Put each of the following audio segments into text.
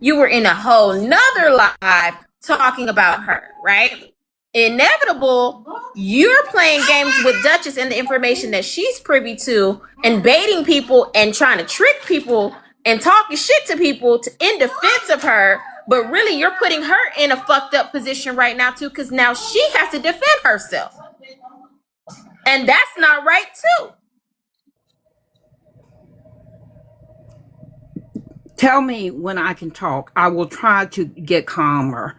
You were in a whole nother live talking about her, right? Inevitable, you're playing games with Dutchess and the information that she's privy to and baiting people and trying to trick people and talking shit to people in defense of her. But really, you're putting her in a fucked up position right now, too, because now she has to defend herself. And that's not right, too. Tell me when I can talk. I will try to get calmer.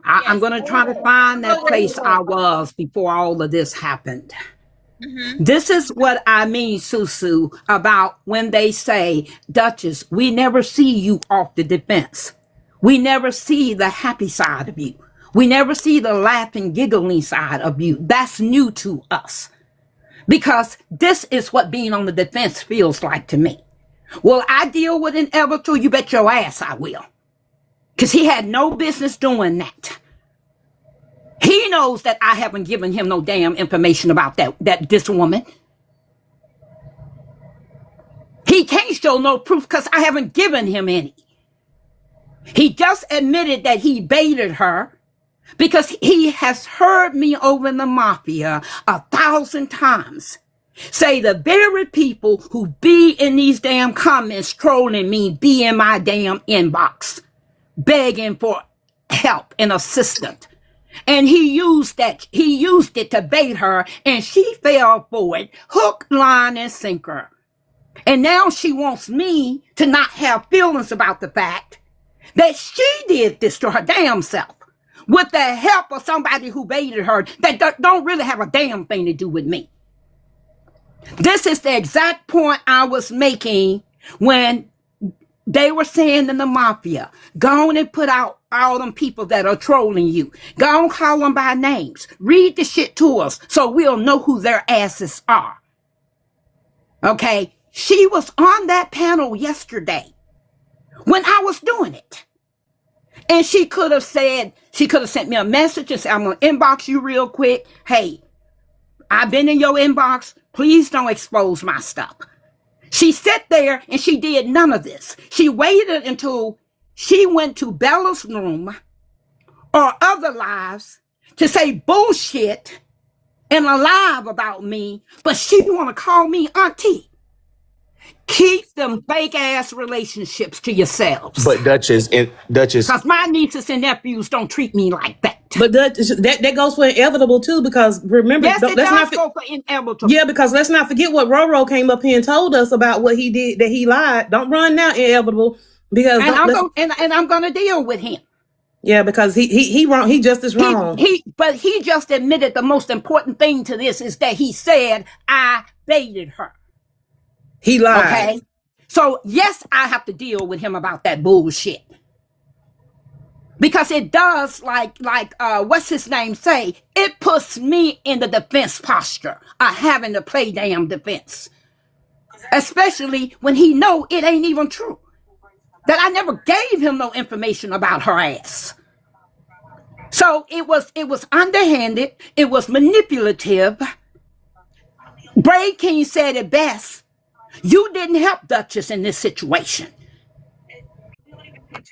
I'm going to try to find that place I was before all of this happened. This is what I mean, SuSu, about when they say, Dutchess, we never see you off the defense. We never see the happy side of you. We never see the laughing, giggling side of you. That's new to us. Because this is what being on the defense feels like to me. Will I deal with inevitable? You bet your ass I will. Because he had no business doing that. He knows that I haven't given him no damn information about this woman. He can't show no proof because I haven't given him any. He just admitted that he baited her because he has heard me over in the mafia 1,000 times say the very people who be in these damn comments trolling me be in my damn inbox begging for help and assistance. And he used it to bait her, and she fell for it, hook, line, and sinker. And now she wants me to not have feelings about the fact that she did this to her damn self with the help of somebody who baited her that don't really have a damn thing to do with me. This is the exact point I was making when they were saying in the mafia, go on and put out all them people that are trolling you. Go on, call them by names. Read the shit to us so we'll know who their asses are. Okay? She was on that panel yesterday when I was doing it. And she could have sent me a message and said, I'm going to inbox you real quick. Hey, I've been in your inbox. Please don't expose my stuff. She sat there and she did none of this. She waited until she went to Bella's room or other lives to say bullshit and a live about me, but she want to call me auntie. Keep them fake ass relationships to yourselves. But Dutchess, because my nieces and nephews don't treat me like that. But that goes for inevitable too, because remember, yes, it does go for inevitable. Yeah, because let's not forget what Roro came up here and told us about what he did, that he lied. Don't run now, inevitable, because I'm gonna deal with him. Yeah, because he wrong. He just as wrong. But he just admitted the most important thing to this is that he said I baited her. He lied. Okay, so yes, I have to deal with him about that bullshit. Because it does, like what's his name say, it puts me in the defense posture of having to play damn defense. Especially when he know it ain't even true. That I never gave him no information about her ass. So it was underhanded, it was manipulative. Bray King said it best. You didn't help Dutchess in this situation.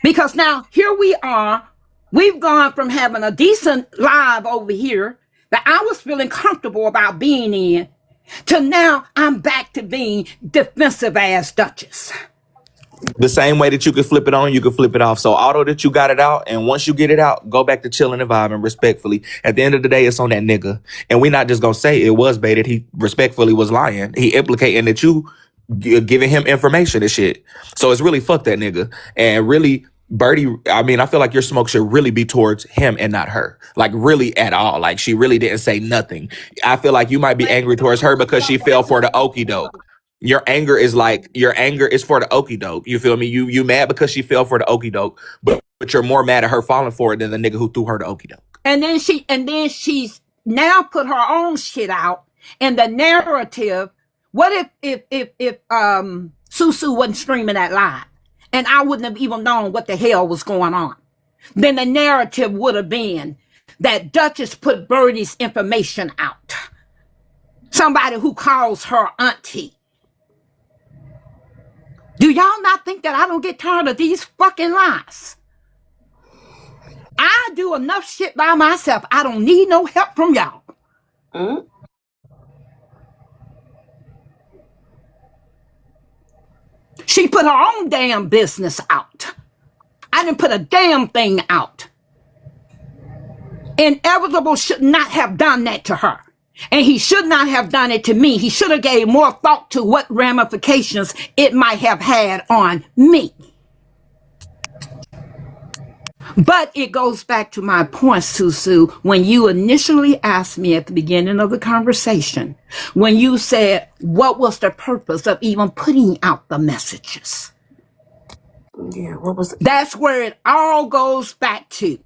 Because now here we are, we've gone from having a decent live over here that I was feeling comfortable about being in to now I'm back to being defensive ass Dutchess. The same way that you could flip it on, you could flip it off. So auto that you got it out, and once you get it out, go back to chilling and vibing respectfully. At the end of the day, it's on that nigga. And we not just gonna say it was baited. He respectfully was lying. He implicating that you giving him information and shit. So it's really fuck that nigga. And really, Birdie, I mean, I feel like your smoke should really be towards him and not her. Like, really at all. Like, she really didn't say nothing. I feel like you might be angry towards her because she fell for the okie doke. Your anger is for the okie doke. You feel me? You mad because she fell for the okie doke, but you're more mad at her falling for it than the nigga who threw her the okie doke. And then she's now put her own shit out in the narrative. What if SuSu wasn't streaming that live and I wouldn't have even known what the hell was going on? Then the narrative would have been that Dutchess put Birdie's information out. Somebody who calls her auntie. Do y'all not think that I don't get tired of these fucking lies? I do enough shit by myself. I don't need no help from y'all. Mm. She put her own damn business out. I didn't put a damn thing out. Inevitable should not have done that to her. And he should not have done it to me. He should have gave more thought to what ramifications it might have had on me. But it goes back to my point, SuSu, when you initially asked me at the beginning of the conversation, when you said, what was the purpose of even putting out the messages? Yeah, what was it? That's where it all goes back to.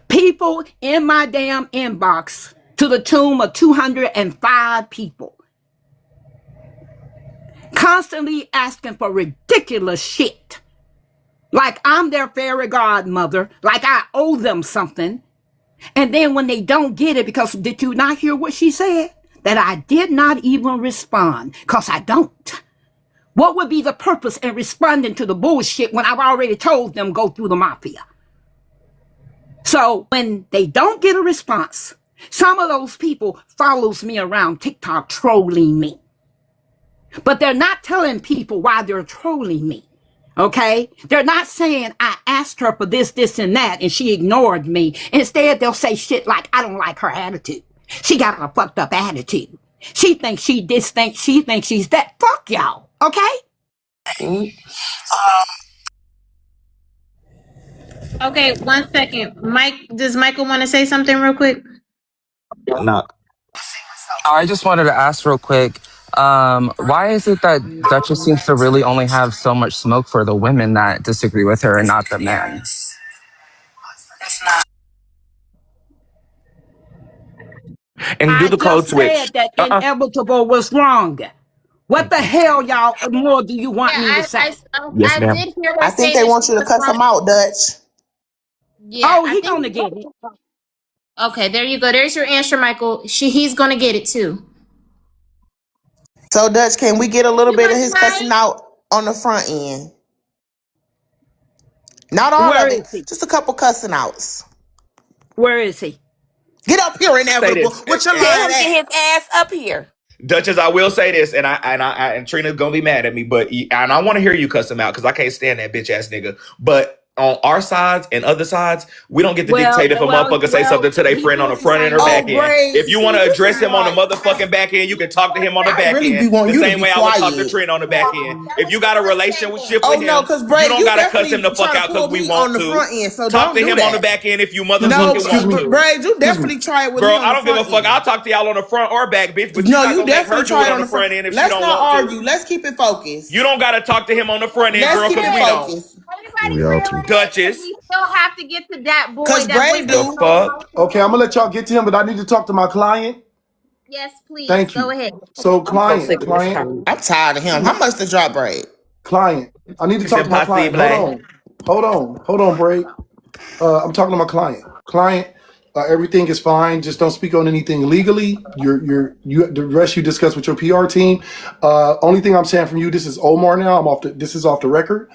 People in my damn inbox to the tune of 205 people constantly asking for ridiculous shit. Like I'm their fairy godmother, like I owe them something. And then when they don't get it, because did you not hear what she said? That I did not even respond, because I don't. What would be the purpose in responding to the bullshit when I've already told them go through the mafia? So when they don't get a response, some of those people follows me around TikTok trolling me. But they're not telling people why they're trolling me. Okay? They're not saying I asked her for this, this, and that, and she ignored me. Instead, they'll say shit like, I don't like her attitude. She got a fucked up attitude. She thinks she this, she thinks she's that. Fuck y'all. Okay? Mm. Okay, 1 second. Mike, does Michael want to say something real quick? No. I just wanted to ask real quick, why is it that Dutchess seems to really only have so much smoke for the women that disagree with her and not the men? And do I the code just switch. said that inevitable was wrong. What the hell, y'all, more do you want me to say? Yes, ma'am. did hear her I think say they that want she you to was cuss wrong. them out, Dutch. Yeah, Oh, I he think- gonna get it. Okay, there you go. There's your answer, Michael. He's gonna get it too. So, Dutch, can we get a little bit of his Right. cussing out on the front end? Not all Where of is it, he? just a couple cussing outs. Where is he? Get up here, Inevitable. this. What your Tell line Get at? his ass up here. Dutchess, I will say this, and Trina's gonna be mad at me, but I want to hear you cuss him out because I can't stand that bitch ass nigga. But on our sides and other sides, we don't get to dictate if a motherfucker say something to their friend on the front end or back end. Braid, If you want to see, address this him on the is motherfucking back end, you can talk to him on the back really be end. wanting The you to same be way I would talk to quiet. Trina on the back end. If you got a relationship Oh, with no, him, 'cause you Braid, don't you gotta cuss him the definitely fuck try to out because pull we me want on the to. front end, so Talk don't to do him that. on the back end if you No, motherfucking want to. Braid, you definitely try it with me Girl, on I the don't give a front fuck. end. I'll talk to y'all on the front or back, bitch. But No, you're not you gonna make her definitely do try it it on the front end if she Let's don't not want argue. to. Let's keep it focused. You don't gotta talk to him on the front end, Let's girl, keep because it we don't. focused. Everybody We all too. relax. Dutchess. We still have to get to that boy. Cause That Braid boy's The do. fuck? Okay, I'm gonna let y'all get to him, but I need to talk to my client. Yes, please. Thank Go you. ahead. So, I'm so sick client, of this client, topic. I'm tired of him. How much to drop Braid? client. I need to talk C'est to my client. Hold possible. on. Hold on, Bray. I'm talking to my client. Client, everything is fine. Just don't speak on anything legally. The rest you discuss with your PR team. Only thing I'm saying from you, this is Omar now. This is off the record.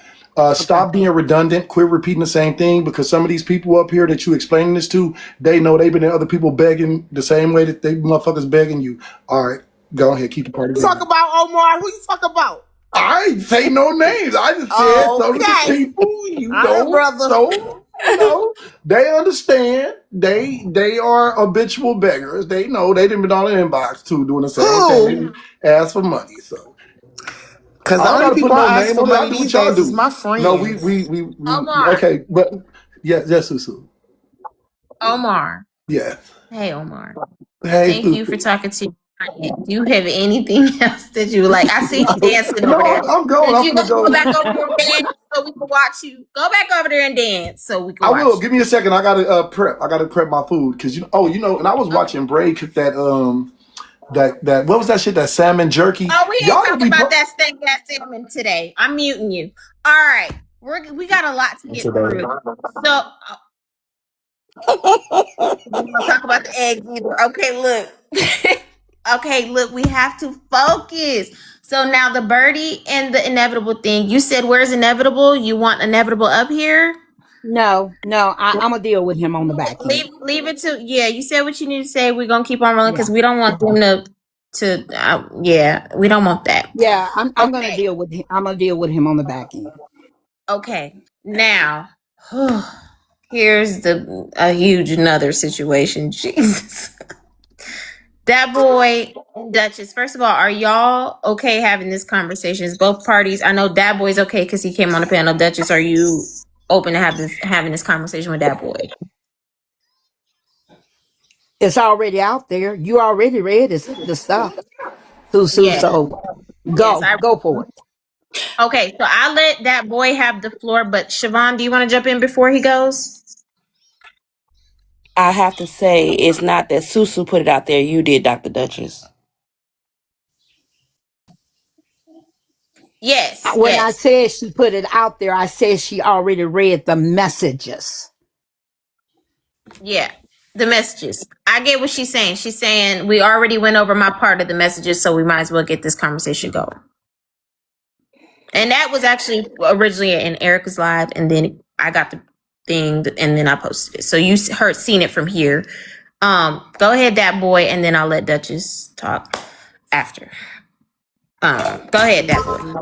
Stop being redundant. Quit repeating the same thing because some of these people up here that you explaining this to, they know they've been in other people begging the same way that they motherfuckers begging you. All right, go ahead, keep the party You going. talk about Omar. Who you talk about? I ain't say no names. I just said some of the Okay. people you All right, know. brother. So they understand. They are habitual beggars. They know they didn't been on the inbox too doing the same thing. Ask for money. So Because I the don't only gotta put people no I ask name for on it. I money do what these y'all days is do. my friends. No, we Omar. okay, but yes, SuSu. Omar. Yes. Hey, Omar. Hey, Thank you for talking to me. Do you have anything else that you would like? I see you dancing over there. I'm going. I'm You gonna go go. back over there and dance so we can watch you. Go back over there and dance so we can I watch will. you. Give me a second. I gotta prep. I gotta prep my food because and I was watching Bray cook that that what was that shit, that salmon jerky. Oh, we ain't Y'all talking be about that steak that salmon today. I'm muting you. All right, we got a lot to get through. So we don't talk about the eggs either. Okay, look. Okay, look, we have to focus. So now the birdie and the inevitable thing. You said where's inevitable? You want inevitable up here? No, I'm gonna deal with him on the back end. Leave it to yeah. You said what you need to say. We're gonna keep on rolling Yeah, because we don't want them to yeah. We don't want that. yeah. I'm gonna Okay. deal with him. I'm gonna deal with him on the back end. Okay. Now, here's a huge another situation. Jesus. That boy, Dutchess. First of all, are y'all okay having this conversation? Is both parties? I know that boy's okay because he came on the panel. Dutchess, are you open to having this conversation with that boy? It's already out there. You already read the stuff. SuSu, Yes. so Yes. go for it. Okay. So I let that boy have the floor, but Siobhan, do you want to jump in before he goes? I have to say, it's not that SuSu put it out there. You did, Dr. Dutchess. Yes. When I Yes. said she put it out there, I said she already read the messages. Yeah. The messages. I get what she's saying. She's saying we already went over my part of the messages, so we might as well get this conversation going. And that was actually originally in Erica's live, and then I got the thing, and then I posted it. So you seen it from here. Go ahead, that boy, and then I'll let Dutchess talk after. Go ahead, that boy,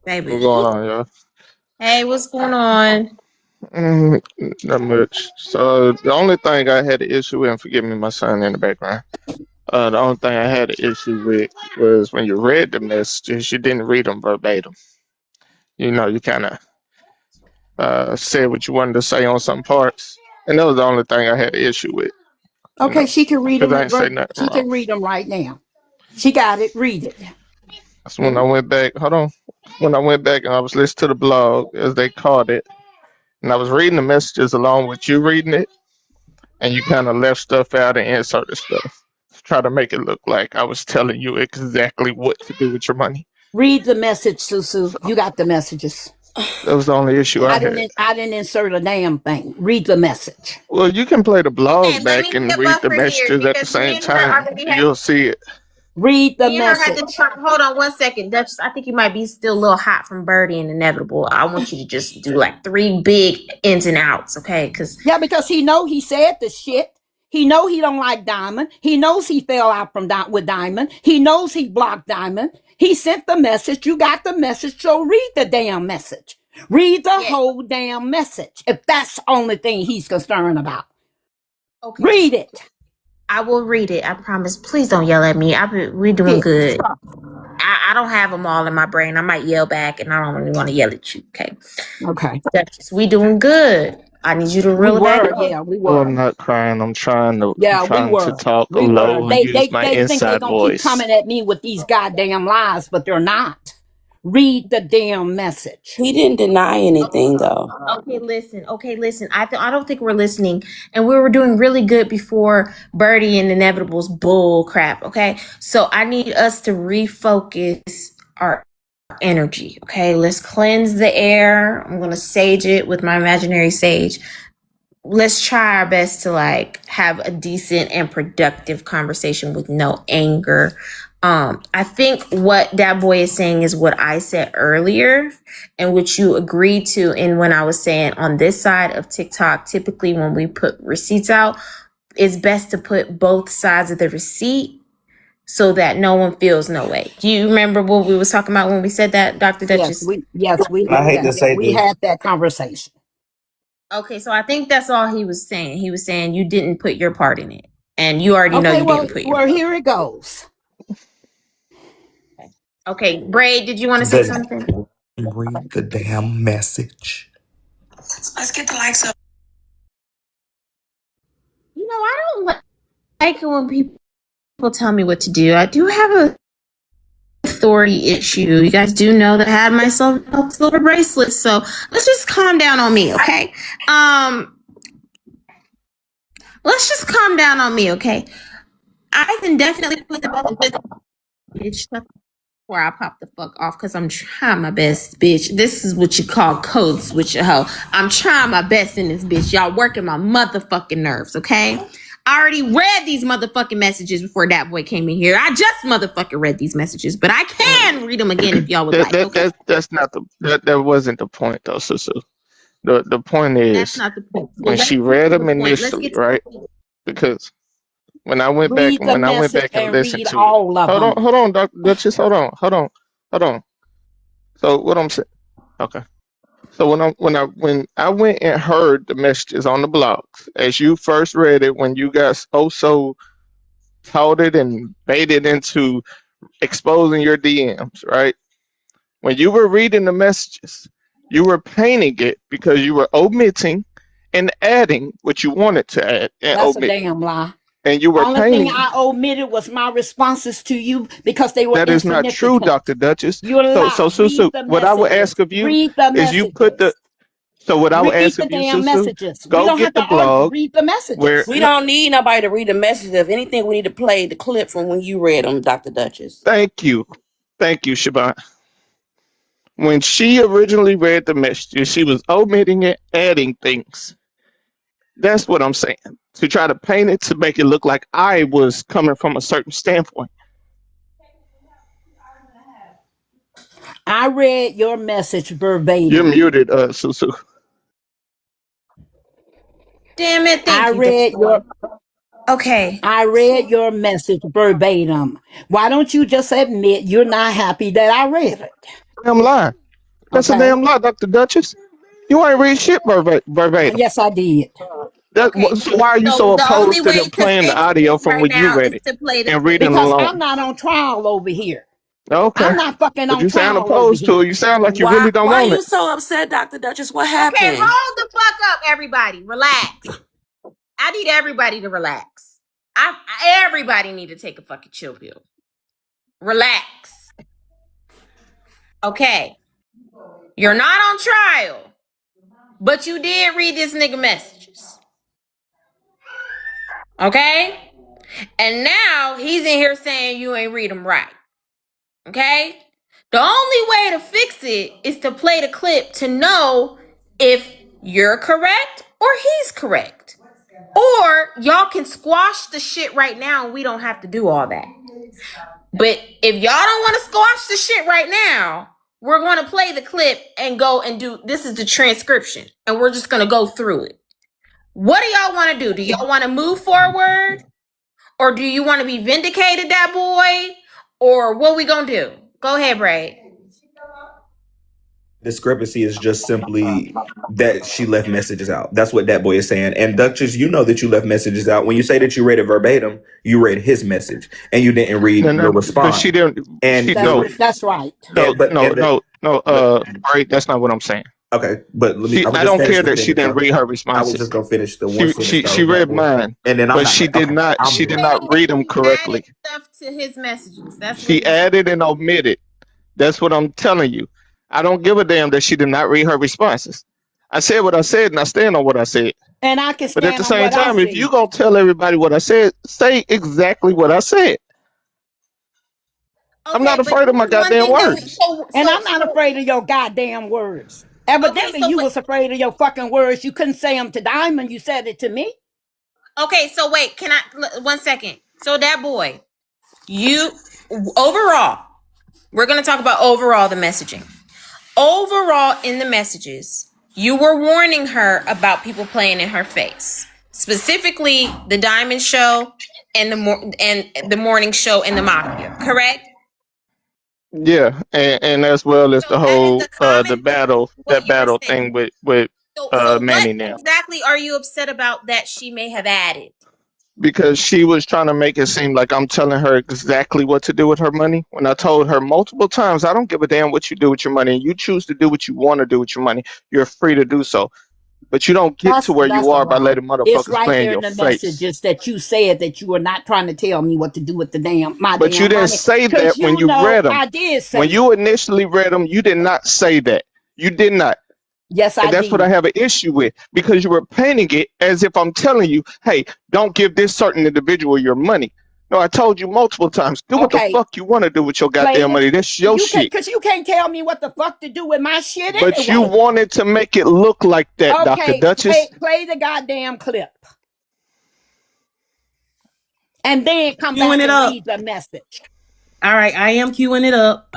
baby. What's going on, y'all? Hey, what's going on? Not much. So the only thing I had an issue with, and forgive me, my son in the background. The only thing I had an issue with was when you read the messages, you didn't read them verbatim. You know, you kind of said what you wanted to say on some parts, and that was the only thing I had an issue with. You Okay, know, she can read because them. I ain't say nothing She wrong. can read them right now. She got it. Read it. So when I went back, hold on. When I went back and I was listening to the blog, as they called it, and I was reading the messages along with you reading it. And you kind of left stuff out and inserted stuff to try to make it look like I was telling you exactly what to do with your money. Read the message, SuSu. So You got the messages. that was the only issue I had. I didn't insert a damn thing. Read the message. Well, you can play the Okay, blog let me back and be a read the buffer here messages at the because me same and her time. already And had you'll see it. Read the me and her had message. this. Hold on one second, Dutchess. I think you might be still a little hot from Birdie and Inevitable. I want you to just do like 3 big ins and outs, okay? Because Yeah, because he said the shit. He know he don't like Diamond. He knows he fell out with Diamond. He knows he blocked Diamond. He sent the message. You got the message, so read the damn message. Read the yeah, whole damn message. If that's the only thing he's concerned about, okay. read it. I will read it. I promise. Please don't yell at me. We're doing Yeah. good. I don't have them all in my brain. I might yell back, and I don't really want to yell at you. Okay, Okay. Dutchess, we doing good. I need you to We reel it back were. up. Yeah, we Oh, were. I'm not crying. I'm Yeah, we trying to were. talk We were. low and use my They think they're inside gonna keep voice. coming at me with these goddamn lies, but they're not. Read the damn message. He didn't deny anything, though. Okay, listen. Okay, listen. I don't think we're listening, and we were doing really good before Birdie and Inevitable's bull crap. Okay, so I need us to refocus our energy. Okay, let's cleanse the air. I'm gonna sage it with my imaginary sage. Let's try our best to like have a decent and productive conversation with no anger. I think what that boy is saying is what I said earlier and which you agreed to. And when I was saying on this side of TikTok, typically when we put receipts out, it's best to put both sides of the receipt so that no one feels no way. Do you remember what we was talking about when we said that, Dr. Dutchess? I hate to say We this. had that conversation. Okay, so I think that's all he was saying. He was saying you didn't put your part in it. And you already know Okay, you didn't put your part. here it goes. Okay, Braid, did you want to say something? Read the damn message. Let's get the likes up. You know, I don't like it when people tell me what to do. I do have a authority issue. You guys do know that I had my silver bracelet, so let's just calm down on me, okay? Let's just calm down on me, okay? I can definitely put the bitch before I pop the fuck off because I'm trying my best, bitch. This is what you call code switch, hoe. I'm trying my best in this bitch. Y'all working my motherfucking nerves, okay? I already read these motherfucking messages before that boy came in here. I just motherfucking read these messages, but I can read them again if y'all would like. Okay, That's not that wasn't the point though, Susu. The point that's is not the point. So when let's she get read to the them point. Let's initially, get to the right? point. Because when I went back Read the message and and listened read to it. all of them. Hold on, Dr. Dutchess, hold on. So what I'm saying, okay. So when I went and heard the messages on the blogs, as you first read it, when you got so touted and baited into exposing your DMs, right? When you were reading the messages, you were painting it because you were omitting and adding what you wanted to add and That's a omit. damn lie. And you were Only thing painting. I omitted was my responses to you because they were That is not true, insignificant. Dr. Duchess. You're a So lie. Susu, Read the what I would messages. ask of you Read the is you put the messages. so what I would Read ask the of you, damn Susu, messages. We go don't have get to the argue. blog Read the where messages. We don't need nobody to read the messages. If anything, we need to play the clip from when you read them, Dr. Dutchess. thank you. Thank you, Shaban. When she originally read the messages, she was omitting and adding things. That's what I'm saying. To try to paint it to make it look like I was coming from a certain standpoint. I read your message You're verbatim. muted, Susu. Damn it! Thank I you. read your Okay. I read your message verbatim. Why don't you just admit you're not happy that I read it? Damn lie. That's a Okay. damn lie, Dr. Duchess. You ain't read shit verbatim. Yes, I did. Okay. So why are you So so the only opposed to way them to playing the fix audio this from right when you now read is it to play the and clip. reading Because I'm along? not on trial over here. Okay. I'm not fucking But on you sound trial over opposed here. to it. You sound like you Why? really don't Why are want you it. so upset, Dr. Dutchess? What Okay, happened? hold the fuck up, everybody. Relax. I need everybody to relax. Everybody need to take a fucking chill pill. Relax. Okay. You're not on trial, but you did read this nigga messages. Okay? And now he's in here saying you ain't read them right. Okay? The only way to fix it is to play the clip to know if you're correct or he's correct. Or y'all can squash the shit right now and we don't have to do all that. But if y'all don't want to squash the shit right now, we're going to play the clip and go and do this is the transcription and we're just going to go through it. What do y'all want to do? Do y'all want to move forward? Or do you want to be vindicated, that boy? Or what we going to do? Go ahead, Braid. Discrepancy is just simply that she left messages out. That's what that boy is saying. And Duchess, you know that you left messages out. When you say that you read it verbatim, you read his message and you didn't read No, your but she response. didn't. And That's right. Right. That's not what I'm saying. okay, but I was I just don't finish care the that she sentence didn't though. read her I was just responses. gonna finish the one sentence though, She that read boy. mine, And then I'm but not gonna, okay, I'll she mute did up. not read them He added correctly. stuff to his messages. That's what She he's. added and omitted. That's what I'm telling you. I don't give a damn that she did not read her responses. I said what I said and I stand on what I said. And I can But at the stand on same what I time, if you said. gonna tell everybody what I said, say exactly what I said. I'm Okay, not but afraid of my here's one goddamn thing that words. And I'm not afraid of your goddamn words. okay, Evidently, so you wait, was afraid of your fucking words. You couldn't say them to Diamond. You said it to me. okay, so wait, can I 1 second? So that boy, you overall, we're gonna talk about overall the messaging. Overall in the messages, you were warning her about people playing in her face. Specifically the Diamond Show and the morning show and the Mafia, correct? Yeah, and as well as So the that is whole the common what that you were battle saying. thing with So what Manny now. exactly are you upset about that she may have added? Because she was trying to make it seem like I'm telling her exactly what to do with her money. When I told her multiple times, I don't give a damn what you do with your money. And you choose to do what you want to do with your money. You're free to do so. But you don't get to where you That's a are by lie. letting It's motherfuckers right play in there in your the face. messages that you said that you were not trying to tell me what to do with my But you damn didn't money. say Because that when you you know read them. I did say When it. you initially read them, you did not say that. You did not. Yes, And I that's what I did. have an issue with because you were painting it as if I'm telling you, hey, don't give this certain individual your money. No, I told you multiple times, do what the Okay, fuck you want to do with your play goddamn it. money. That's your shit. Because you can't tell me what the fuck to do with my shit But you anyway. wanted to make it look like that, Dr. Okay, Duchess. play the goddamn clip. and then come back Queuing it and up. read the message. All right, I am queuing it up.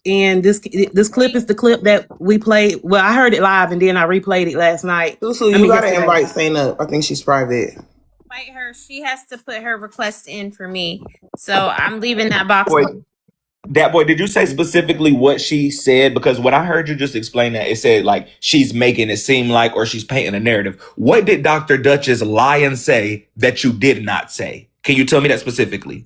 And this clip is the clip that we played. Well, I heard it live and then I replayed it last night. SuSu, you gotta invite Saint up. I think she's private. Invite her. She has to put her request in for me. So I'm leaving that box. That boy, did you say specifically what she said? Because when I heard you just explain that, it said like she's making it seem like, or she's painting a narrative. What did Dr. Dutchess lie and say that you did not say? Can you tell me that specifically?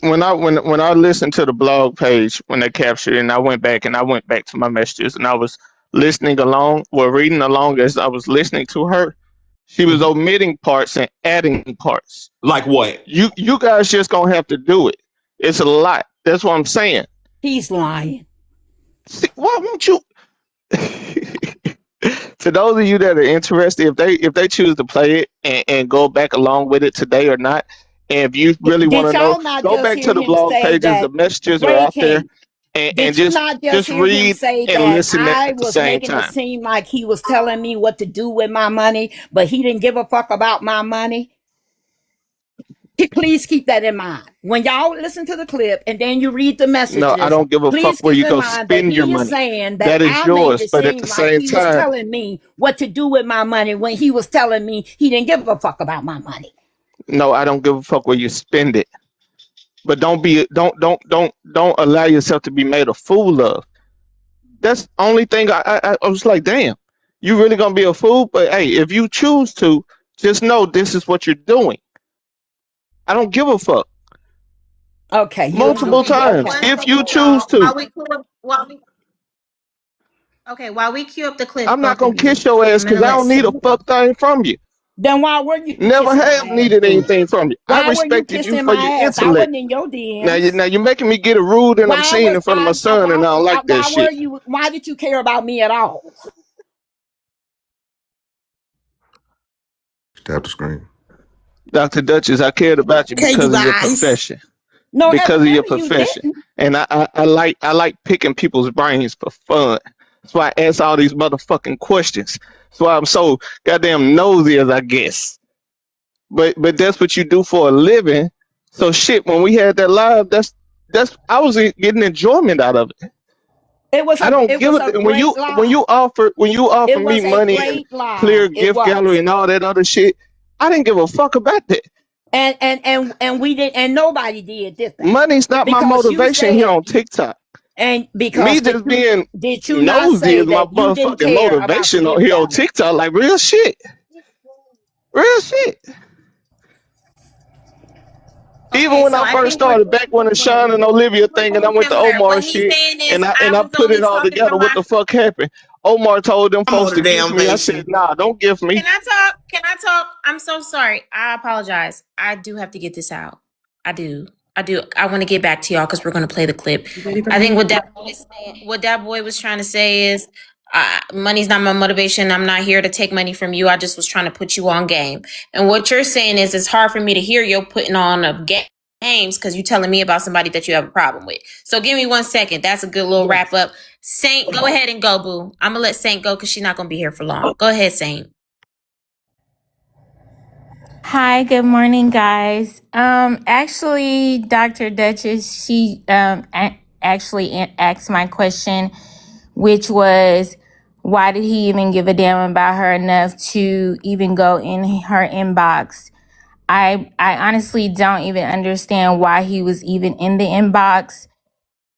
When I listened to the blog page when they captured it, and I went back to my messages, and I was listening along, reading along as I was listening to her. She was omitting parts and adding parts. Like what? You guys just gonna have to do it. It's a lot. That's what I'm saying. He's lying. See, why won't you? To those of you that are interested, if they choose to play it and go back along with it today or not, and if you really want to know, go back to the blog pages. The messages are out there, and just read and listen at the same time. It seem like he was telling me what to do with my money, but he didn't give a fuck about my money. Please keep that in mind when y'all listen to the clip and then you read the messages. No, I don't give a fuck where you go spend your money. That is yours, but at the same time, he was telling me what to do with my money when he was telling me he didn't give a fuck about my money. No, I don't give a fuck where you spend it, but don't allow yourself to be made a fool of. That's the only thing I was like, damn, you really gonna be a fool? But hey, if you choose to, just know this is what you're doing. I don't give a fuck. Okay. Multiple times. If you choose to. While we queue up the clip. I'm not going to kiss your ass because I don't need a fuck thing from you. Then why were you? Never have needed anything from you. I respected you for your intellect. I wasn't in your DMs. Now you're making me get a rude and obscene in front of my son, and I don't like that shit. Why did you care about me at all? Tap the screen. Dr. Dutchess, I cared about you because of your profession. No, because of your profession. And I like picking people's brains for fun. That's why I ask all these motherfucking questions. That's why I'm so goddamn nosy, as I guess. But that's what you do for a living. So shit, when we had that live, that's I was getting enjoyment out of it. I don't give it when you offer me money and clear gift gallery and all that other shit. I didn't give a fuck about that. And we did, and nobody did this thing. Money's not my motivation here on TikTok. And because me just being nosy is my motherfucking motivation here on TikTok, like real shit. Real shit. Even when I first started, back when the Sean and Olivia thing, and I went to Omar shit, and I put it all together. What the fuck happened? Omar told them folks to gift me. I said, nah, don't gift me. Can I talk? I'm so sorry. I apologize. I do have to get this out. I do. I want to get back to y'all because we're going to play the clip. I think what that boy was trying to say is, money's not my motivation. I'm not here to take money from you. I just was trying to put you on game. And what you're saying is it's hard for me to hear you putting on a games because you're telling me about somebody that you have a problem with. So give me 1 second. That's a good little wrap up. Saint, go ahead and go, boo. I'm going to let Saint go because she's not going to be here for long. Go ahead, Saint. Hi, good morning, guys. Actually, Dr. Dutchess, she actually asked my question, which was, why did he even give a damn about her enough to even go in her inbox? I honestly don't even understand why he was even in the inbox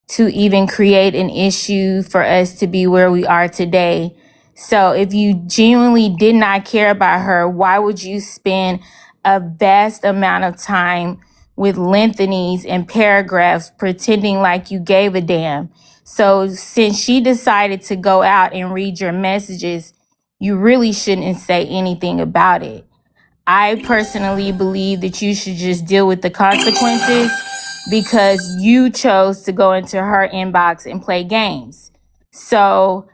to even create an issue for us to be where we are today. So if you genuinely did not care about her, why would you spend a vast amount of time with lengthenings and paragraphs pretending like you gave a damn? So since she decided to go out and read your messages, you really shouldn't say anything about it. I personally believe that you should just deal with the consequences because you chose to go into her inbox and play games. So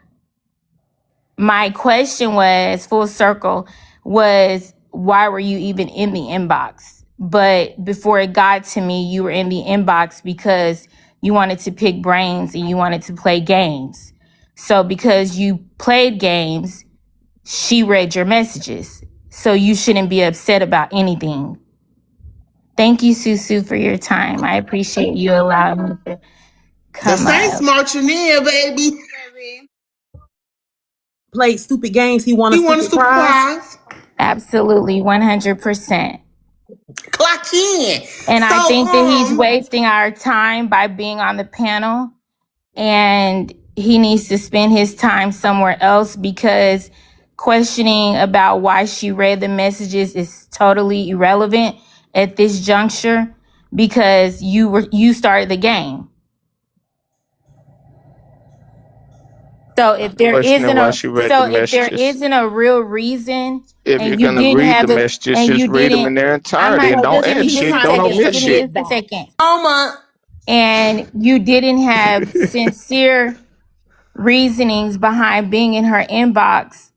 my question was, full circle, was why were you even in the inbox? But before it got to me, you were in the inbox because you wanted to pick brains and you wanted to play games. So because you played games, she read your messages. So you shouldn't be upset about anything. Thank you, SuSu, for your time. I appreciate you allowing me to The come Saints up. marching in, baby. Played stupid games. He won a He won a stupid stupid prize. prize. Absolutely, 100%. Clock in. And I So, think that he's wasting our time by being on the panel, and he needs to spend his time somewhere else, because questioning about why she read the messages is totally irrelevant at this juncture, because you started the game. So if there Questioning isn't why a she read the messages. real reason, If you're and you gonna didn't read the have the messages, and just you read them in didn't, their I'm entirety not, and So don't just edit give me give just shit. him Don't the omit give me shit. just a feedback. second. Mama. And you didn't have sincere reasonings behind being in her inbox.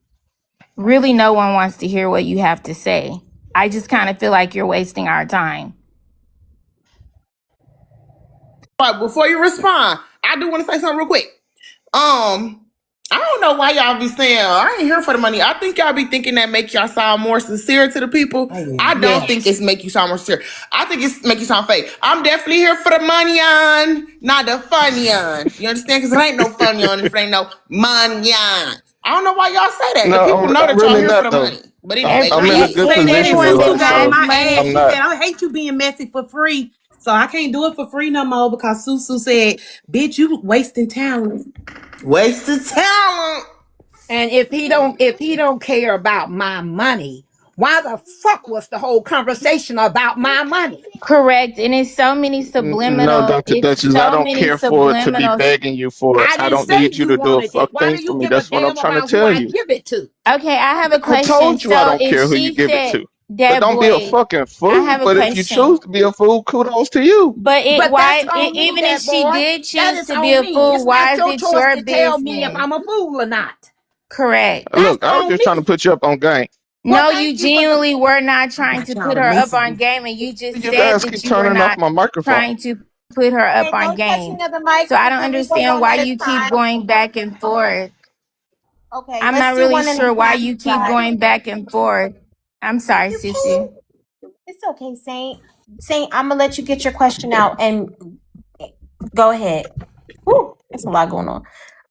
Really, no one wants to hear what you have to say. I just kind of feel like you're wasting our time. But before you respond, I do want to say something real quick. I don't know why y'all be saying I ain't here for the money. I think y'all be thinking that make y'all sound more sincere to the people. I don't think it's make you sound more sincere. I think it's make you sound fake. I'm definitely here for the money on, not the funny on. You understand? Because it ain't no funny on if it ain't no money on. I don't know why y'all say that. The people No, know I'm that y'all really here for not the though. money. But anyway, I'm in a She good said that position and with she Anyone too her, got on so besides my ass. I'm my She not. said, I hate you being messy for free. So I can't do it for free no more because SuSu said, bitch, you wasting talent. wasted talent. And if he don't care about my money, why the fuck was the whole conversation about my money? correct, and it's so many No, subliminal. Dr. It's Duchess, I so don't many care for it to be subliminals. begging you for it. I I didn't don't say need you you to do a wanted it. fuck Why thing do for you me. give a That's what I'm damn trying to about who tell I you. give it to? Okay, I have a I question. told you I So don't if care who you she give it said to. But that don't be a boy, fucking I fool. have a But if you question. choose to be a fool, kudos to you. But But that's on me, even if that she boy. did That choose is to be on a me. fool, It's not why is your it choice your to tell me if business? I'm a fool or not. Correct. That's Look, I was on just trying to me. put you up on game. Well, No, you thank you for genuinely were not I trying got to y'all put the her up on messages. game, and you just You said guys that keep you were turning off not my microphone. trying to put her up Okay, on no touching game. of the mics. So I don't Can we move understand on why at a you keep time? going back and forth. Okay, I'm let's not do really one at a sure why time, you keep guys. going back and forth. I'm sorry, Susu. It's okay, Saint. Saint, I'm gonna let you get your question out and go ahead. Woo, there's a lot going on.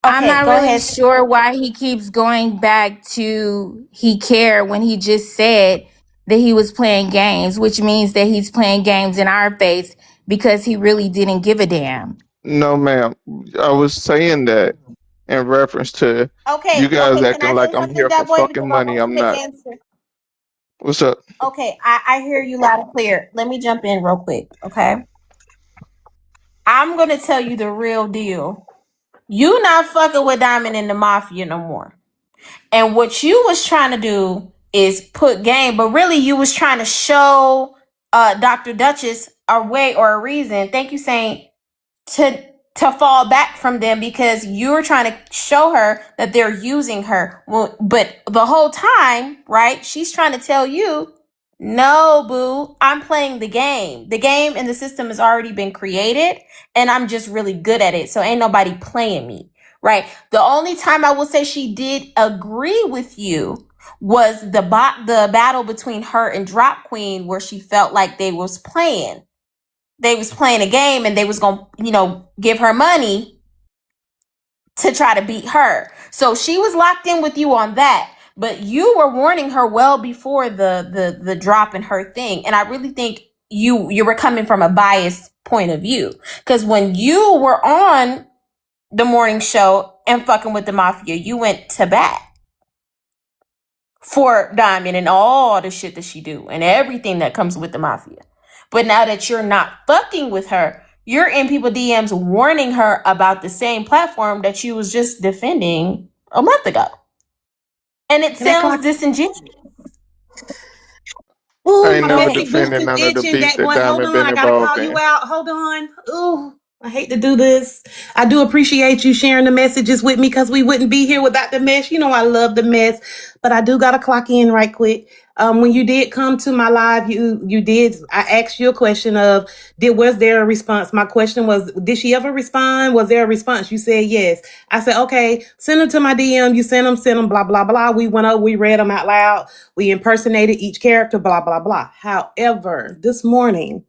I'm Okay, not go really ahead. sure why he keeps going back to he cared when he just said that he was playing games, which means that he's playing games in our face because he really didn't give a damn. No, ma'am. I was saying that in reference to you Okay, guys okay. Can acting I say like I'm something, here for that boy? fucking Because I money. want I'm you to not. answer. What's up? Okay, I hear you loud and clear. Let me jump in real quick, okay? I'm gonna tell you the real deal. You not fucking with Diamond in the Mafia no more. And what you was trying to do is put game, but really you was trying to show Dr. Dutchess a way or a reason. Thank you, Saint, to fall back from them because you're trying to show her that they're using her. Well, but the whole time, right? She's trying to tell you, no, boo, I'm playing the game. The game and the system has already been created, and I'm just really good at it. So ain't nobody playing me, right? The only time I will say she did agree with you was the battle between her and Drop Queen, where she felt like they was playing a game and they was gonna, give her money to try to beat her. So she was locked in with you on that. But you were warning her well before the drop in her thing. And I really think you were coming from a biased point of view. Because when you were on the morning show and fucking with the mafia, you went to bat for Diamond and all the shit that she do and everything that comes with the mafia. But now that you're not fucking with her, you're in people DMs warning her about the same platform that you was just defending a month ago. And it Can I sounds clock? disingenuous. I Ooh, ain't my never messy boots defended is none of the itching. beef That that boy, hold Diamond on. been I gotta call involved you in. out. Hold on. Ooh. I hate to do this. I do appreciate you sharing the messages with me because we wouldn't be here without the mess. You know, I love the mess, but I do got to clock in right quick. When you did come to my live, I asked you a question of, was there a response? My question was, did she ever respond? Was there a response? You said yes. I said, okay, send them to my DM. You send them, blah, blah, blah. We went over, we read them out loud. We impersonated each character, blah, blah, blah. However, this morning,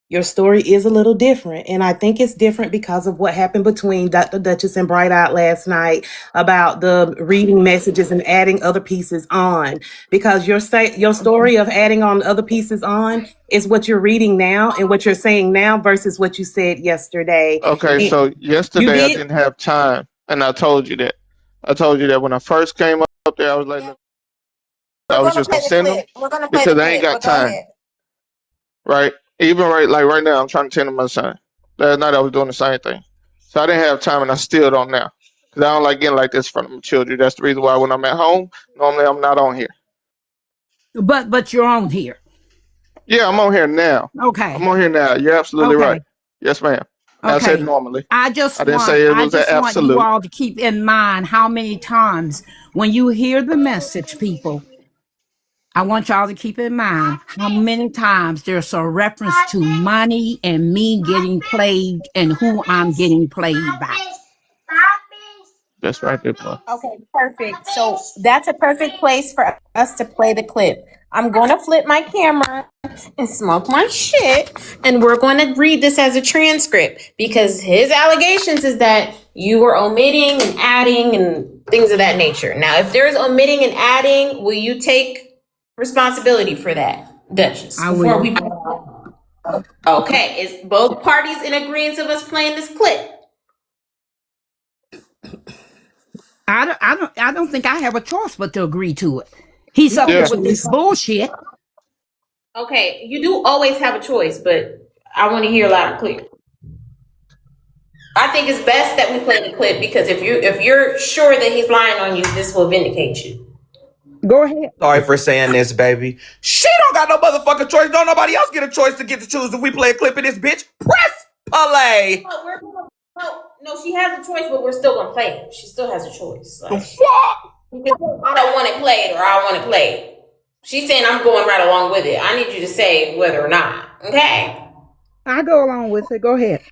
your story is a little different. And I think it's different because of what happened between Dr. Dutchess and Bright Out last night about the reading messages and adding other pieces on. Because your story of adding on other pieces on is what you're reading now and what you're saying now versus what you said yesterday. Okay, And so you yesterday I did? didn't have time, and I told you that. I told you that when I first came up there, I was like, look, I was just gonna send them because I ain't got time. Right? Even right now, I'm trying to tend to my son. Last night I was doing the same thing, so I didn't have time, and I still don't now. Cause I don't like getting like this in front of my children. That's the reason why when I'm at home, normally I'm not on here. But you're on here. Yeah, I'm on here now. Okay. I'm on here now. You're absolutely right. Yes, ma'am. I said Okay. normally. I didn't say it was an just want you absolute. all to keep in mind how many times when you hear the message, people, I want y'all to keep in mind how many times there's a reference to money and me getting played and who I'm getting played by. That's right, good boy. Okay, perfect. So that's a perfect place for us to play the clip. I'm going to flip my camera and smoke my shit, and we're going to read this as a transcript because his allegations is that you were omitting and adding and things of that nature. Now, if there's omitting and adding, will you take responsibility for that, Dutchess? I will. Okay, is both parties in agreement of us playing this clip? I don't think I have a choice but to agree to it. He's up there with this bullshit. Okay, you do always have a choice, but I want to hear loud and clear. I think it's best that we play the clip because if you're sure that he's lying on you, this will vindicate you. Go ahead. Sorry for saying this, baby. She don't got no motherfucking choice. Don't nobody else get a choice to get to choose if we play a clip of this bitch. Press play. No, she has a choice, but we're still gonna play it. She still has a choice. Like, Fuck. I don't want to play it, or I want to play it. She's saying I'm going right along with it. I need you to say whether or not. Okay. I go along with it. Go ahead.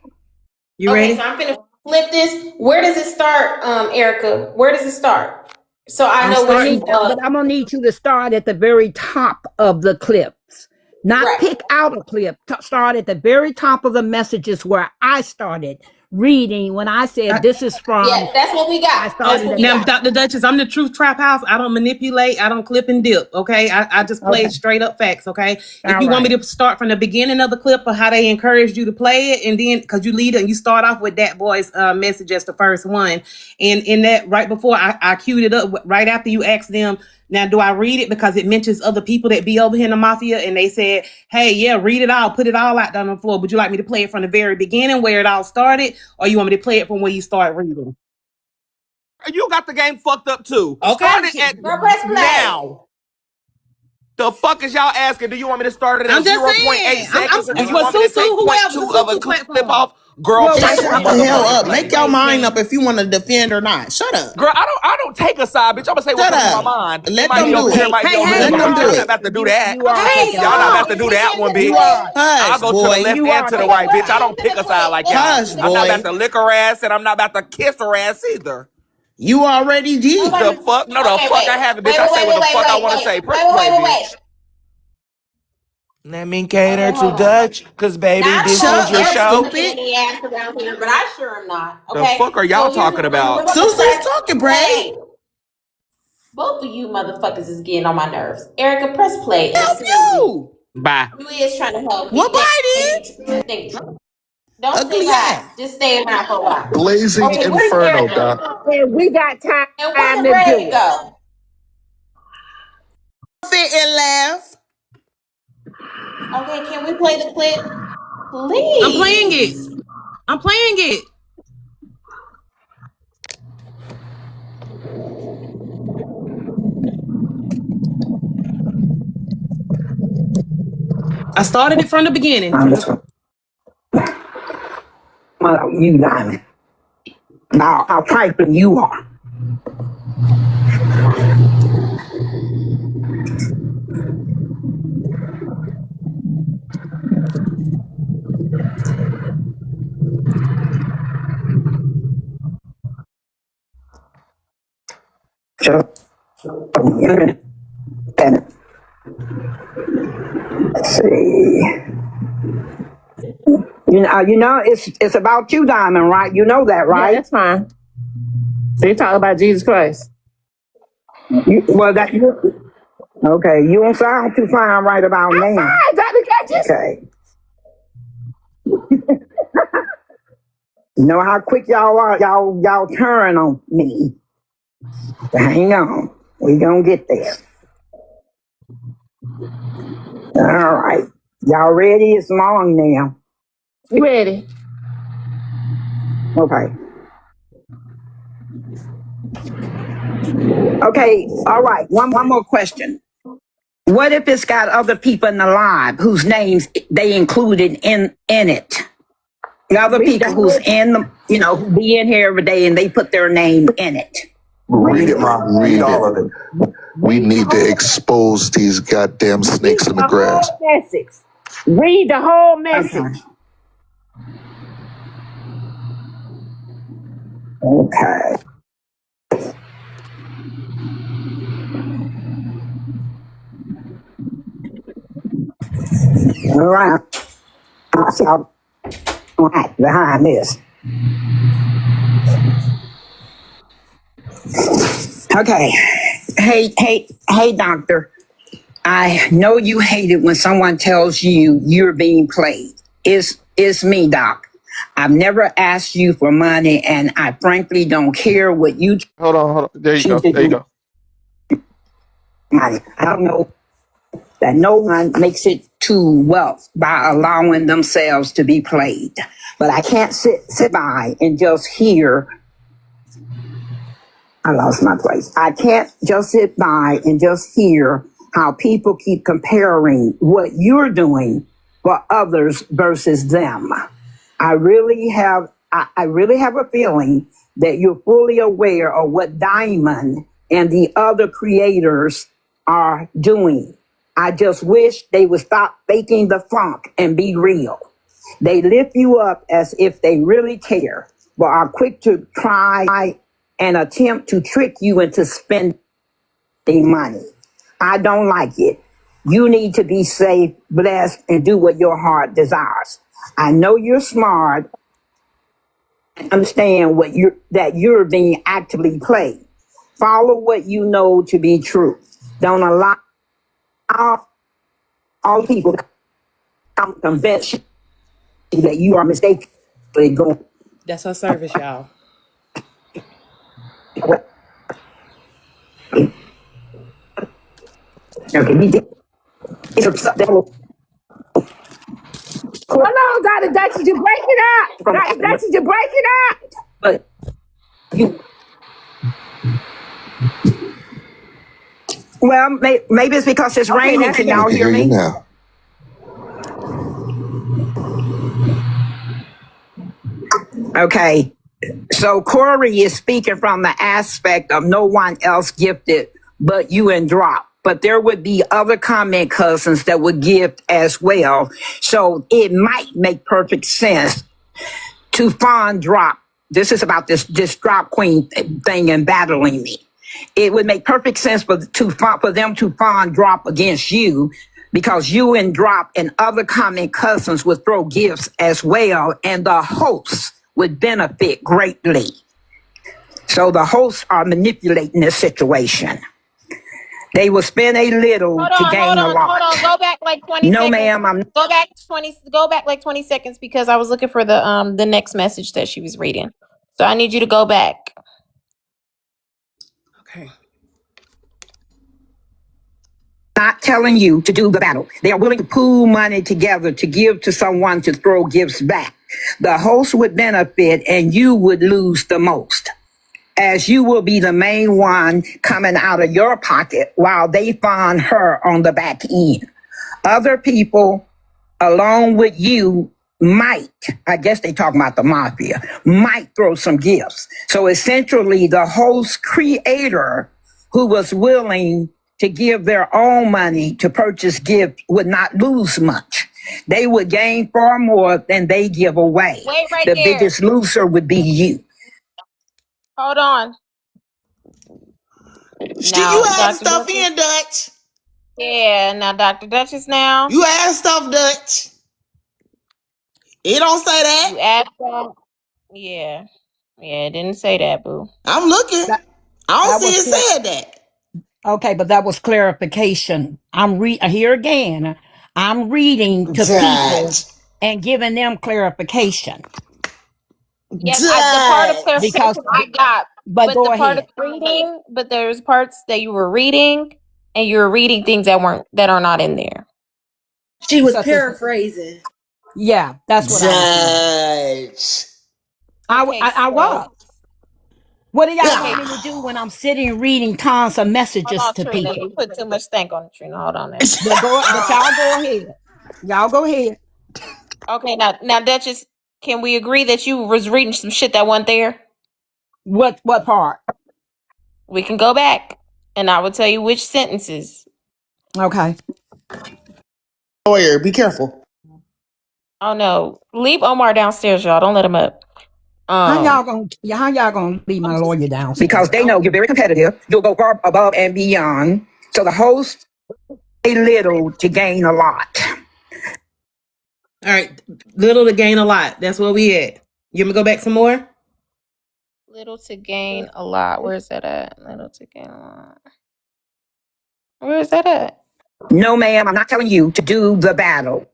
You ready? So I'm gonna flip this. Where does it start, Erica? Where does it start? So I know where you. But I'm gonna need you to start at the very top of the clips, not pick out a clip. Start at the very top of the messages where I started reading when I said this is from. Yeah, that's what we got. Now, Dr. Dutchess, I'm the Truth Trap House. I don't manipulate. I don't clip and dip. Okay, I just play straight up facts. Okay, if you want me to start from the beginning of the clip of how they encouraged you to play it, and then because you lead it, and you start off with that boy's message as the first one, and in that right before I queued it up right after you asked them. Now, do I read it because it mentions other people that be over here in the mafia and they said, hey, yeah, read it all, put it all out down on the floor. Would you like me to play it from the very beginning where it all started? Or you want me to play it from where you start reading? You got the game fucked up too. Okay. Started at now. The fuck is y'all asking? Do you want me to start it at 0.8 seconds? Or do you want me to take 0.2 of a clip off? Girl, shut the hell up. Make your mind up if you want to defend or not. Shut up. Girl, I don't take a side, bitch. I'm gonna say what's on my mind. Let them do it. Let them do it. Y'all not about to do that. Y'all not about to do that one, bitch. I'll go to the left and to the right, bitch. I don't pick a side like y'all. I'm not about to lick her ass and I'm not about to kiss her ass either. You already did. The fuck? No, the fuck I haven't, bitch. I say what the fuck I want to say. Press play, bitch. Let me cater to Dutch, cause baby, this is your show. But I sure am not. Okay. The fuck are y'all talking about? SuSu's talking, Bray. Both of you motherfuckers is getting on my nerves. Erica, press play. Help you. Bye. You is trying to help. What bite is? Don't ugly ass. Just stay around for a while. Blazing Inferno, Doc. And we got time and where to did Ray do go? Sit and laugh. Okay, can we play the clip? Please. I'm playing it. I'm playing it. I started it from the beginning. You, Diamond. Now, how trifling you are. Just and let's see. It's about you, Diamond, right? You know that, right? Yeah, that's fine. So you're talking about Jesus Christ. Okay. You don't sound too fine right about now. Fine, Dr. Dutchess. Okay. You know how quick y'all are. Y'all turn on me. Hang on. We gonna get there. All right. Y'all ready? It's long now. You ready? Okay. Okay. All right. One more question. What if it's got other people in the live whose names they included in it? The other people who's in the, who be in here every day and they put their name in it. Read it, Mom. Read all of it. We need to expose these goddamn snakes in the grass. Message. Read the whole message. Okay. All right. I'll right behind this. Okay. Hey, doctor. I know you hate it when someone tells you you're being played. It's me, doc. I've never asked you for money, and I frankly don't care what you. Hold on. There you go. I don't know that no one makes it to wealth by allowing themselves to be played. But I can't sit by and just hear. I lost my place. I can't just sit by and just hear how people keep comparing what you're doing for others versus them. I really have a feeling that you're fully aware of what Diamond and the other creators are doing. I just wish they would stop faking the funk and be real. They lift you up as if they really care, but are quick to try and attempt to trick you into spending money. I don't like it. You need to be safe, blessed, and do what your heart desires. I know you're smart and understand that you're being actively played. Follow what you know to be true. Don't allow all people to come convince you that you are mistaken. That's her service, y'all. Okay, Hello, Dr. Dutchess, you break it up. Dr. Dutchess, you break it up. but you. Well, maybe it's because it's raining. Can y'all hear me? Now. Okay. So Corey is speaking from the aspect of no one else gifted but you and Drop. But there would be other comment cousins that would gift as well. So it might make perfect sense to fund Drop. This is about this Drop Queen thing and battling me. It would make perfect sense for them to fund Drop against you, because you and Drop and other comment cousins would throw gifts as well, and the hosts would benefit greatly. So the hosts are manipulating this situation. They will spend a little to gain a lot. Hold on. Go back like 20 No, seconds. ma'am. Go back like 20 seconds because I was looking for the next message that she was reading. So I need you to go back. Okay. Not telling you to do the battle. They are willing to pool money together to give to someone to throw gifts back. The host would benefit and you would lose the most, as you will be the main one coming out of your pocket while they fund her on the back end. Other people, along with you, might, I guess they talking about the mafia, might throw some gifts. So essentially the host creator who was willing to give their own money to purchase gifts would not lose much. They would gain far more than they give away. Wait right The there. biggest loser would be you. Hold on. You add Dr. stuff Dutchess. in, Dutch. Yeah, now Dr. Dutchess now. You add stuff, Dutch. It don't say that. You add stuff. Yeah. Yeah, it didn't say that, boo. I'm looking. I don't see it said that. Okay, but that was clarification. Here again. I'm reading to people Dutch. and giving them clarification. Yes, the part of Because clarification I got. but go the part ahead. of reading, but there's parts that you were reading and you were reading things that are not in there. She was Such as- paraphrasing. Yeah, that's what I was doing. Dutch. I was. What do y'all Yeah. want me to do when I'm sitting reading tons of messages Hold on, to Trina. people? You put too much stank on it, Trina. Hold on there. But y'all go ahead. Y'all go ahead. Okay, now Dutchess, can we agree that you was reading some shit that wasn't there? What part? We can go back and I will tell you which sentences. Okay. Lawyer, be careful. Oh no. Leave Omar downstairs, y'all. Don't let him up. How y'all gonna leave my lawyer down? Because they know you're very competitive. You'll go far above and beyond. So the host a little to gain a lot. All right, little to gain a lot. That's where we at. You want me to go back some more? Little to gain a lot. Where's that at? Little to gain a lot. Where is that at? No, ma'am, I'm not telling you to do the battle.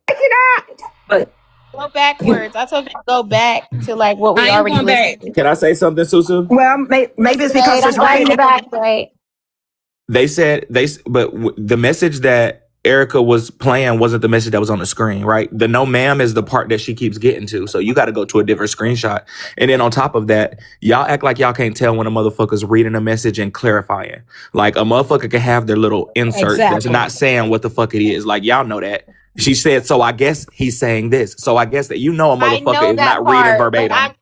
But Go backwards. I told you to go back to like what we I am already going back. listened to. Can I say something, Susu? well, maybe it's because Right, I'm it's glad you're raining. back, right? They said the message that Erica was playing wasn't the message that was on the screen, right? The no ma'am is the part that she keeps getting to. So you got to go to a different screenshot. And then on top of that, y'all act like y'all can't tell when a motherfucker's reading a message and clarifying. Like a motherfucker can have their little insert that's Exactly. not saying what the fuck it is. Like y'all know that. She said, so I guess he's saying this. So I guess that a I know motherfucker is that not reading part, but verbatim.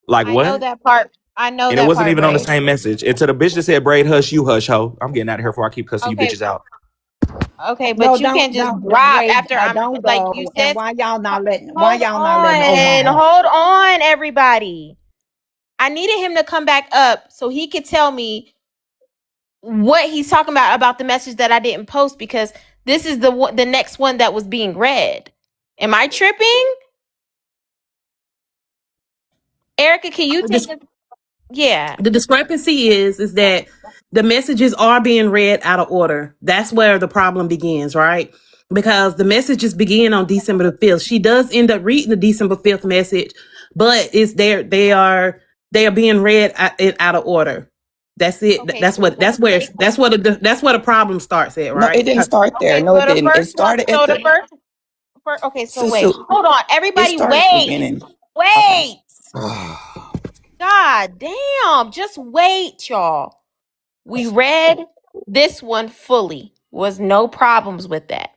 Like I what? know that part. I know And that it wasn't part, even on the Ray. same message. And to the bitch that said braid hush, you hush, ho. I'm getting out of here before I keep cussing you Okay, bitches out. okay, but you can't just drop after I'm don't like go. you And said. why y'all not letting Hold on, everybody. I needed him to come back up so he could tell me what he's talking about the message that I didn't post, because this is the next one that was being read. Am I tripping? Erica, can you take this? Yeah. The discrepancy is that the messages are being read out of order. That's where the problem begins, right? Because the messages begin on December the 5th. She does end up reading the December 5th message, but they are being read out of order. That's it. Okay, That's where the problem starts at, No, right? it didn't start there. Okay, No, so it the didn't. It first one, started so at the the first okay, so wait. Susu. Hold on. It Everybody started at the wait. beginning. Wait. God damn. Just wait, y'all. We read this one fully. Was no problems with that.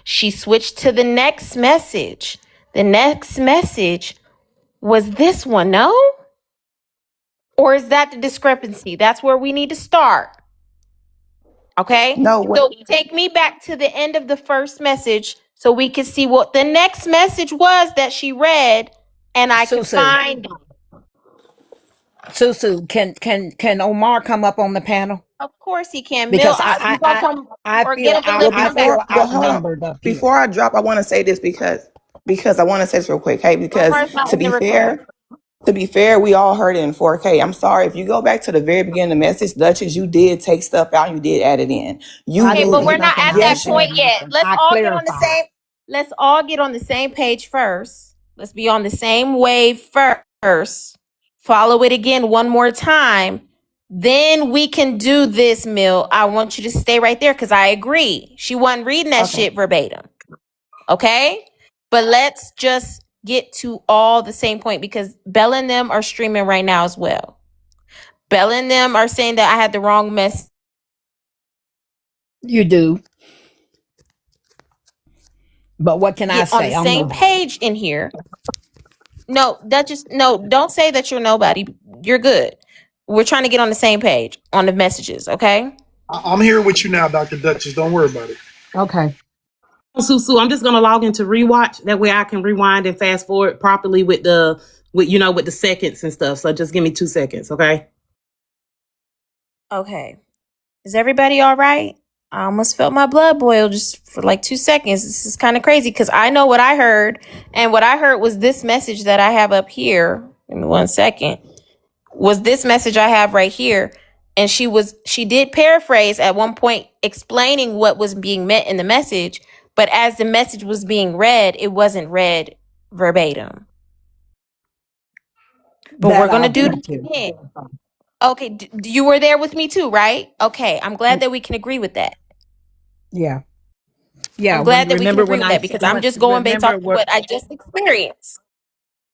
She switched to the next message. The next message was this one, no? Or is that the discrepancy? That's where we need to start. Okay? No, what? So take me back to the end of the first message so we can see what the next message was that she read, and I can SuSu. find it. SuSu, can Omar come up on the panel? Of course he can. Because You gonna come or get him to Well, lift him back? hold on. Before I drop, I want to say this because I want to say this real quick. Hey, because Omar's not to in the be recording. fair, we all heard it in 4K. I'm sorry if you go back to the very beginning of the message, Dutchess, you did take stuff out. You did add it in. Okay, but we're not at that point yet. Let's I all get on the clarified. same. Let's all get on the same page first. Let's be on the same wave first. Follow it again one more time. Then we can do this, Mill. I want you to stay right there because I agree. She wasn't reading that shit verbatim. Okay? But let's just get to all the same point because Bella and them are streaming right now as well. Bella and them are saying that I had the wrong message. You do. But what can I get on the say? I'm same nobody. page in here. No, Duchess, no, don't say that you're nobody. You're good. We're trying to get on the same page on the messages, okay? I'm here with you now, Dr. Dutchess. Don't worry about it. Okay. SuSu, I'm just gonna log into rewatch. That way I can rewind and fast forward properly with the seconds and stuff. So just give me 2 seconds, okay? Okay. Is everybody all right? I almost felt my blood boil just for like 2 seconds. This is kind of crazy because I know what I heard. And what I heard was this message that I have up here. Give me 1 second. Was this message I have right here. And she did paraphrase at one point explaining what was being meant in the message. But as the message was being read, it wasn't read verbatim. But That we're going to I'll do agree this to. again. Okay, you were there with me too, right? Okay, I'm glad that we can agree with that. Yeah. Yeah. I'm glad that we can Remember agree when with I that said, because I'm just going based off remember of what I just experienced.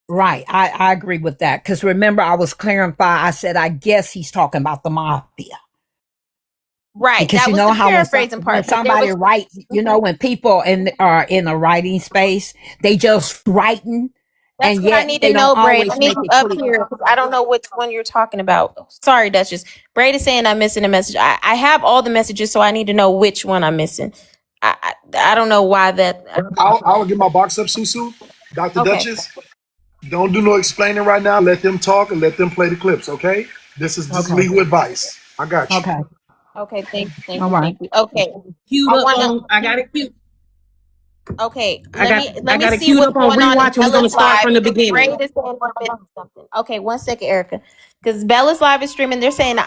right. I agree with that. Because remember, I was clarifying. I said, I guess he's talking about the mafia. Right, Because that you was know the how paraphrasing when part. But there somebody was, writes, when people are in the writing space, they just writing, that's and what I yet need to they don't know, Braid. I always need make you it up clear. here because I don't know which one you're talking about. Sorry, Duchess. Braid is saying I'm missing a message. I have all the messages, so I need to know which one I'm missing. I don't know why that. I'll get my box up, SuSu. Dr. Okay. Dutchess, don't do no explaining right now. Let them talk and let them play the clips, okay? This is Okay. legal advice. I got you. Okay. Okay. Thank you. All right. Thank you. Okay. Queued up on. I got it queued. Okay, I let me got it see queued what's up on going on in rewatch, and we're gonna Bella's start live. from the Braid beginning. is saying we're missing something. Okay, 1 second, Erica, because Bella's live is streaming. They're saying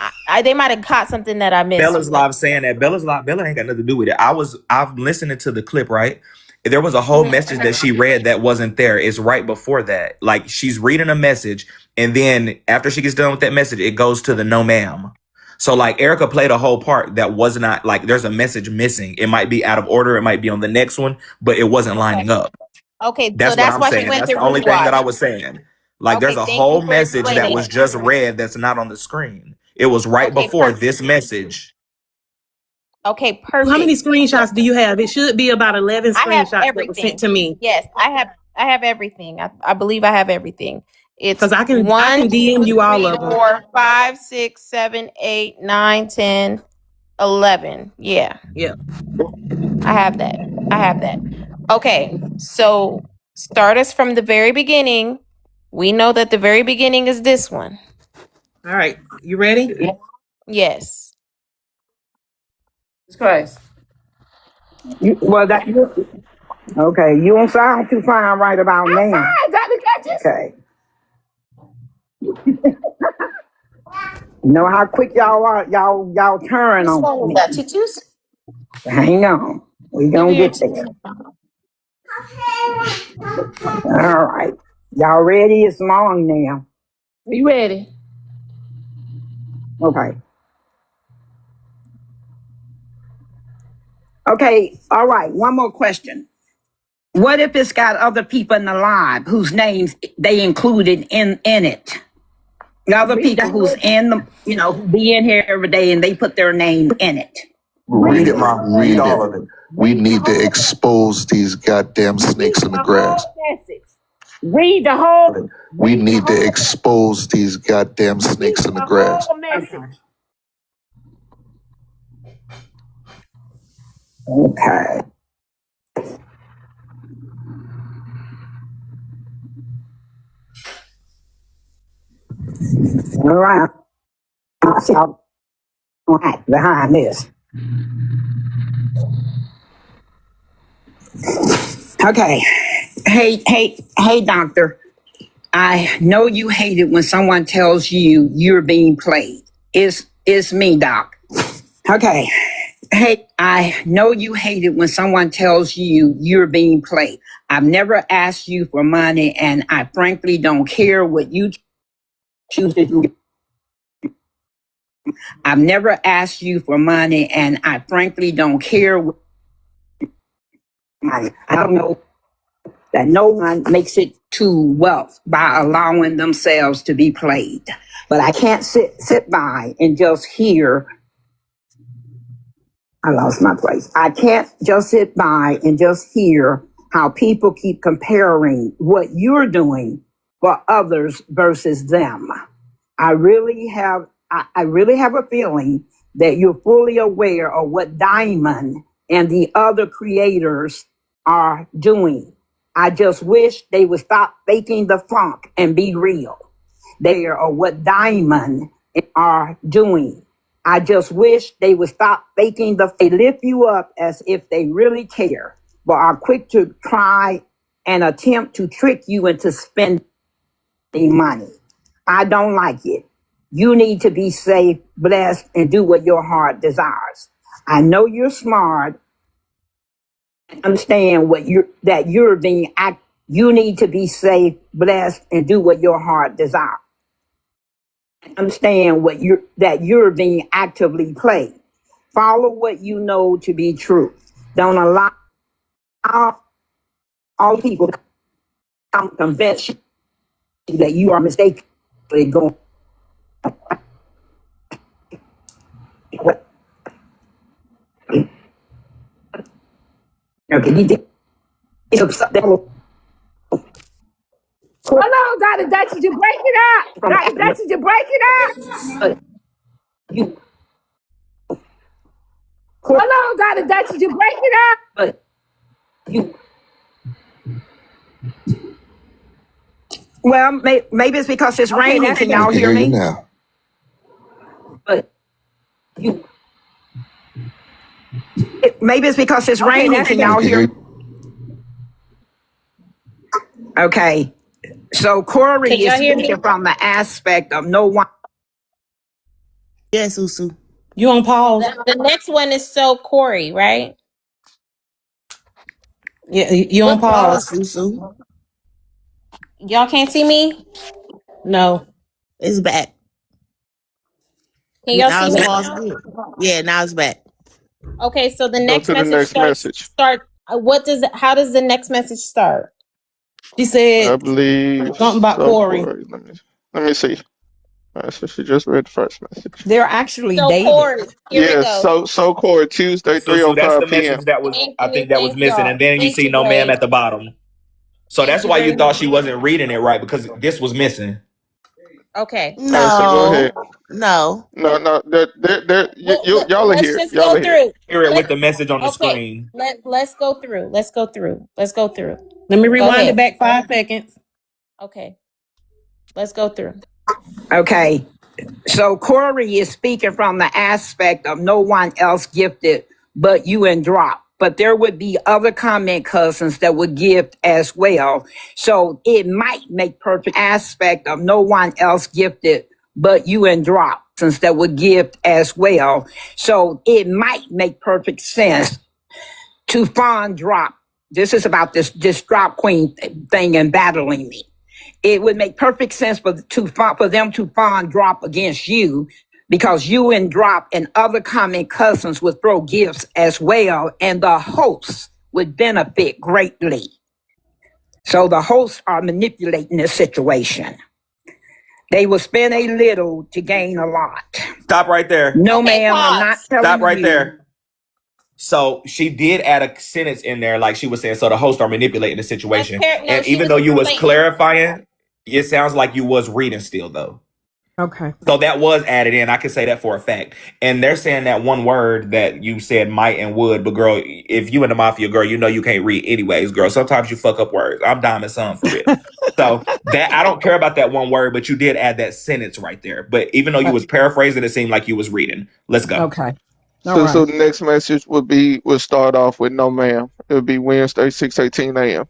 they might have caught something that I missed. Bella's live saying that Bella's live. Bella ain't got nothing to do with it. I'm listening to the clip, right? There was a whole message that she read that wasn't there. It's right before that. Like she's reading a message, and then after she gets done with that message, it goes to the no ma'am. So like Erica played a whole part that was not like there's a message missing. It might be out of order. It might be on the next one, but it wasn't lining up. Okay, so That's what that's I'm why she saying. went That's through the only thing that I rewatch. was saying. Like there's Okay, a thank you whole for message that explaining was it. just read that's not on the screen. It was right Okay, before perfect. this message. Okay, How many perfect. screenshots do you have? It should be about 11 I have screenshots that were sent everything. to me. Yes, I have everything. I believe I have everything. It's Because I can 1, DM 2, you all 3, of them. 4, 5, 6, 7, 8, 9, 10, 11. Yeah. Yeah. I have that. I have that. Okay, so start us from the very beginning. We know that the very beginning is this one. All right. You ready? Yes. Christ. Okay. You don't sound too fine right about now. Fine, Dr. Dutchess. Okay. You know how quick y'all are. Y'all turn What's on wrong with me. that, Tutus? Hang on. We gonna get there. All right. Y'all ready? It's long now. You ready? Okay. Okay. All right. One more question. What if it's got other people in the live whose names they included in it? Other people who's in the, who be in here every day and they put their name in it. Read it, Mom. Read all of it. We need to expose these goddamn snakes in the grass. Read the whole. We need to expose these goddamn snakes in the grass. Okay. All right. I'll see how right behind this. Okay. Hey, doctor. I know you hate it when someone tells you you're being played. It's me, doc. Okay. Hey, I know you hate it when someone tells you you're being played. I've never asked you for money, and I frankly don't care what you choose to do. I've never asked you for money, and I frankly don't care. I don't know that no one makes it to wealth by allowing themselves to be played. But I can't sit by and just hear. I lost my place. I can't just sit by and just hear how people keep comparing what you're doing for others versus them. I really have a feeling that you're fully aware of what Diamond and the other creators are doing. I just wish they would stop faking the funk and be real. They are what Diamond are doing. I just wish they would stop faking they lift you up as if they really care, but are quick to try and attempt to trick you into spending money. I don't like it. You need to be safe, blessed, and do what your heart desires. I know you're smart. Understand you're being act. You need to be safe, blessed, and do what your heart desires. Understand that you're being actively played. Follow what you know to be true. Don't allow all people to convince you that you are mistaken. Going. Okay, you did. Hello, Dr. Dutchess, you break it up. Dr. Dutchess, you break it up. Hello, Dr. Dutchess, you break it up. Well, maybe it's because it's raining. Can y'all hear me? Now. Maybe it's because it's raining. Can y'all hear me? Okay. So Corey is speaking from the aspect of no one. Yes, SuSu. You on pause? The next one is So Corey, right? Yeah, you on pause? SuSu. Y'all can't see me? No. It's back. Can y'all Now see it's me? paused again. Yeah, now it's back. Okay, so the Go next to the message next message. how does the next message start? She I said believe something about so. Corey. Let me see. So she just read the first message. They're actually So dating. Corey, here we Yes. go. So Corey, Tuesday, So that's 3:05 the p.m. message that was Thank I you, think that was thank missing. y'all. And then you Thank see you, no ma'am Bray. at the bottom. So Thank that's you why very you thought much. she wasn't reading it right, because this was missing. Okay. All right, so go ahead. No. No, y'all are Let's here. just Y'all go are here. through. Hear it with the message on the Okay. screen. Let's go through. Let's go through. Let's go through. Let me Go rewind ahead. it back 5 seconds. Okay. Let's go through. Okay. So Corey is speaking from the aspect of no one else gifted but you and Drop. But there would be other comment cousins that would gift as well. So it might make perfect aspect of no one else gifted but you and Drop, since that would gift as well. So it might make perfect sense to fawn Drop. This is about this Drop Queen thing and battling me. It would make perfect sense for them to fawn Drop against you, because you and Drop and other common cousins would throw gifts as well, and the hosts would benefit greatly. So the hosts are manipulating this situation. They will spend a little to gain a lot. Stop right there. No, Okay, ma'am, I'm not pause. telling Stop right you. there. So she did add a sentence in there, like she was saying, so the hosts are manipulating the situation. And She even was though you was explaining. clarifying, it sounds like you was reading still though. Okay. So that was added in. I can say that for a fact. And they're saying that one word that you said might and would, but girl, if you in the mafia, girl, you know you can't read anyways, girl. Sometimes you fuck up words. I'm Diamond Son for real. So that I don't care about that one word, but you did add that sentence right there. But even though you was paraphrasing, it seemed like you was reading. Let's go. Okay. So the next message would start off with no ma'am. It would be Wednesday, 6:18 a.m.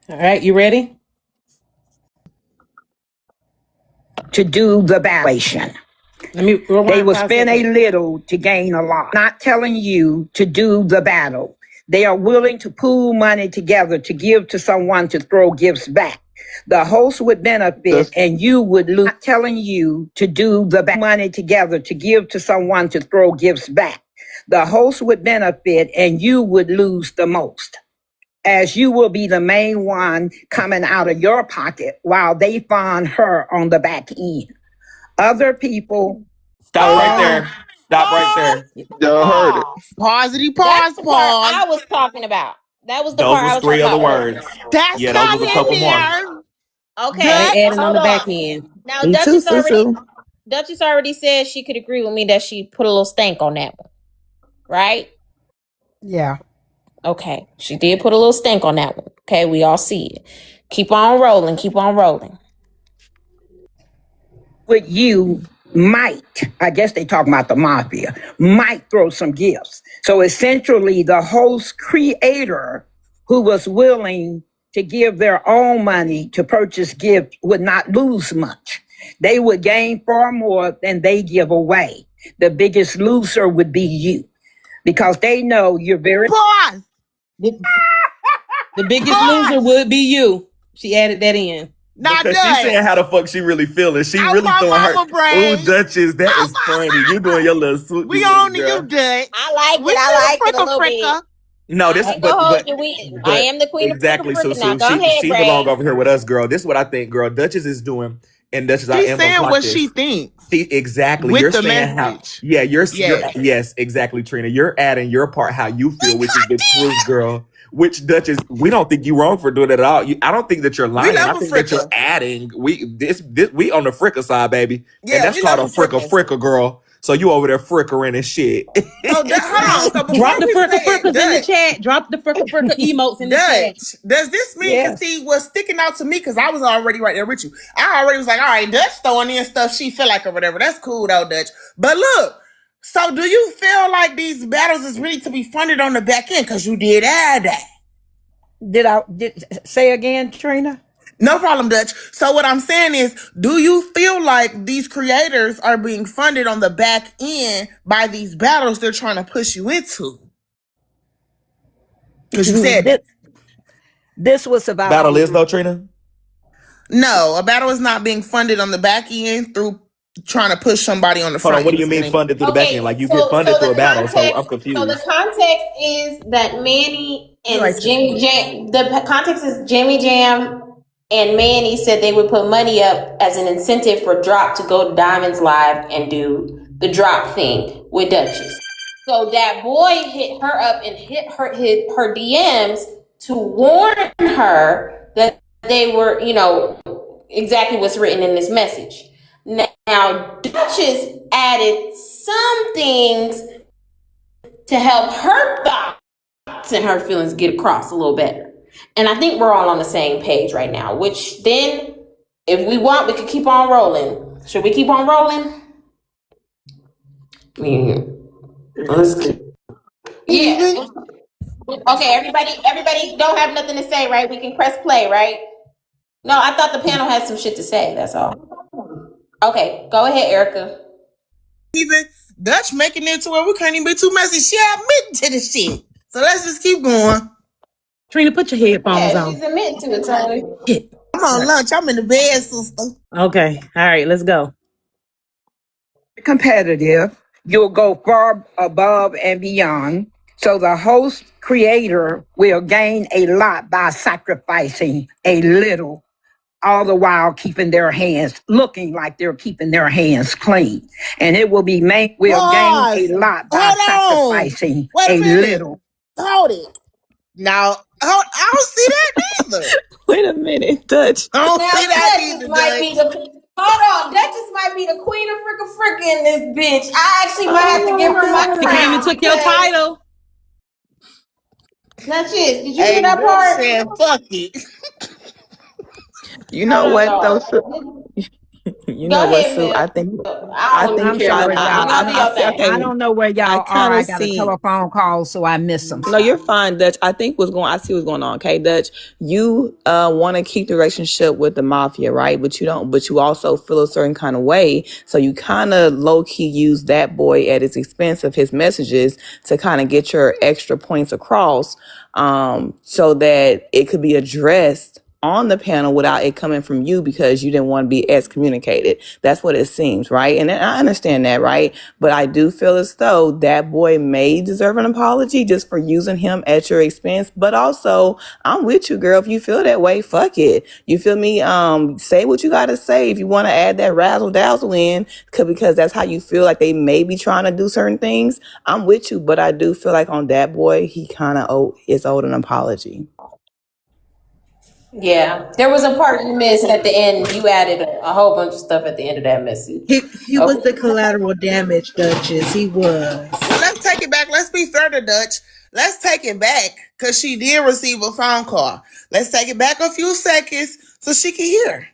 All right, you ready? To do the valuation. Let me rewind. They will 5 spend seconds. a little to gain a lot. Not telling you to do the battle. They are willing to pool money together to give to someone to throw gifts back. The host would benefit and you would lose. Not telling you to do the money together to give to someone to throw gifts back. The host would benefit and you would lose the most, as you will be the main one coming out of your pocket while they fund her on the back end. Other people. Stop right there. Stop right there. Y'all heard it. Pausity, That's pause, the part I pause. was talking about. That was the Those part I was was trying three to other talk earlier. words. That's Yeah, those not was a couple in more. there. Now Okay, they adding on Dutch. hold the back on. end. Now Me too, Susu. Duchess already said she could agree with me that she put a little stank on that one, right? Yeah. Okay, she did put a little stank on that one. Okay, we all see it. Keep on rolling. Keep on rolling. With you might, I guess they talking about the mafia, might throw some gifts. So essentially the host creator who was willing to give their own money to purchase gifts would not lose much. They would gain far more than they give away. The biggest loser would be you because they know you're very Pause. The biggest loser Pause. would be you. She added that in. Now, Because she's Dutch. saying how the fuck she really feeling. She Out really my throwing her. mama Ooh, brain. Duchess, that is funny. You doing your little We swoopy with on it, to you, girl. Dutch. I like We it. I see the like it a frickle little bit. fricker. No, I this, ain't gonna hold you. I but am the queen of exactly. Fricka So, Fricka now. so Go she ahead, she belong Bray. over here with us, girl. This is what I think, girl. Duchess is doing, and Duchess, I She's am gonna saying clock what she this. thinks See, exactly. with You're the saying how, message. yeah, you're, Yes. yes, exactly, Trina. You're adding your part how you feel, which is the truth, girl. Which Duchess, we don't think you wrong for doing it at all. I don't think that you're We lying. love I a think that you're fricker. adding. We on the fricker side, baby, and Yeah, that's we called love a a fricker. fricker, girl. So you over there frickering and shit. So, hold on. So, Drop before the we fricka play it, frickers in the Dutch. chat. Drop the fricka fricka emotes in the chat. Dutch, does this mean, because yes. see, what's sticking out to me, because I was already right there with you. I already was like, all right, Dutch throwing in stuff she feel like or whatever. That's cool though, Dutch. But look, so do you feel like these battles is really to be funded on the back end? Because you did add that. Did say again, Trina? No problem, Dutch. So what I'm saying is, do you feel like these creators are being funded on the back end by these battles they're trying to push you into? Because you said that. This was about Battle is though, Trina. No, a battle is not being funded on the back end through trying to push somebody on the Hold on, front what do end. you mean funded through the back end? Okay, Like you get so funded through a the battle, so I'm context, confused. is that Manny Right. and Jimmy Jam. The context is Jimmy Jam and Manny said they would put money up as an incentive for Drop to go to Diamond's live and do the Drop thing with Duchess. So that boy hit her up and hit her DMs to warn her that they were, exactly what's written in this message. Now, Dutchess added some things to help her thoughts and her feelings get across a little better. And I think we're all on the same page right now, which then, if we want, we could keep on rolling. Should we keep on rolling? Yeah. Okay, everybody don't have nothing to say, right? We can press play, right? No, I thought the panel had some shit to say, that's all. Okay, go ahead, Erica. Even Dutch making it to where we can't even be too messy. She admitting to the shit. So let's just keep going. Trina, put your headphones Yeah, on. she's admitting to it, Tony. Shit. I'm on lunch. I'm in the bed, sister. Okay. All right, let's go. Competitive, you'll go far above and beyond. So the host creator will gain a lot by sacrificing a little, all the while keeping their hands looking like they're keeping their hands clean. And it will be gain a lot by sacrificing Wait a minute. little. Hold it. Now, I don't see that either. Wait a minute, Dutch. I don't Now, see that Duchess either, might be Dutch. hold on. Duchess might be the queen of fricka in this bitch. I actually might have to give her my She came and crown. took your title. Duchess, did you Hey, hear that Dutch part? said, fuck it. You know what though, Sue? You know Go what, ahead, Sue? Mel. I don't even I'm care. sorry, y'all. Y'all do your thing. okay. I don't know where I y'all are. kind I of got a see. telephone call, so I missed some No, stuff. you're fine, Dutch. I see what's going on. Okay, Dutch, you want to keep the relationship with the mafia, right? But you don't. But you also feel a certain kind of way, so you kind of low key use that boy at his expense of his messages to kind of get your extra points across, so that it could be addressed on the panel without it coming from you because you didn't want to be excommunicated. That's what it seems, right? And I understand that, right? But I do feel as though that boy may deserve an apology just for using him at your expense. But also, I'm with you, girl. If you feel that way, fuck it. You feel me? Say what you gotta say if you want to add that razzle dazzle in, because that's how you feel like they may be trying to do certain things. I'm with you, but I do feel like on that boy, he kind of is owed an apology. Yeah, there was a part you missed at the end. You added a whole bunch of stuff at the end of that message. He was the collateral damage, Dutchess. He was. Well, let's take it back. Let's be fair to Dutch. Let's take it back because she did receive a phone call. Let's take it back a few seconds so she can hear.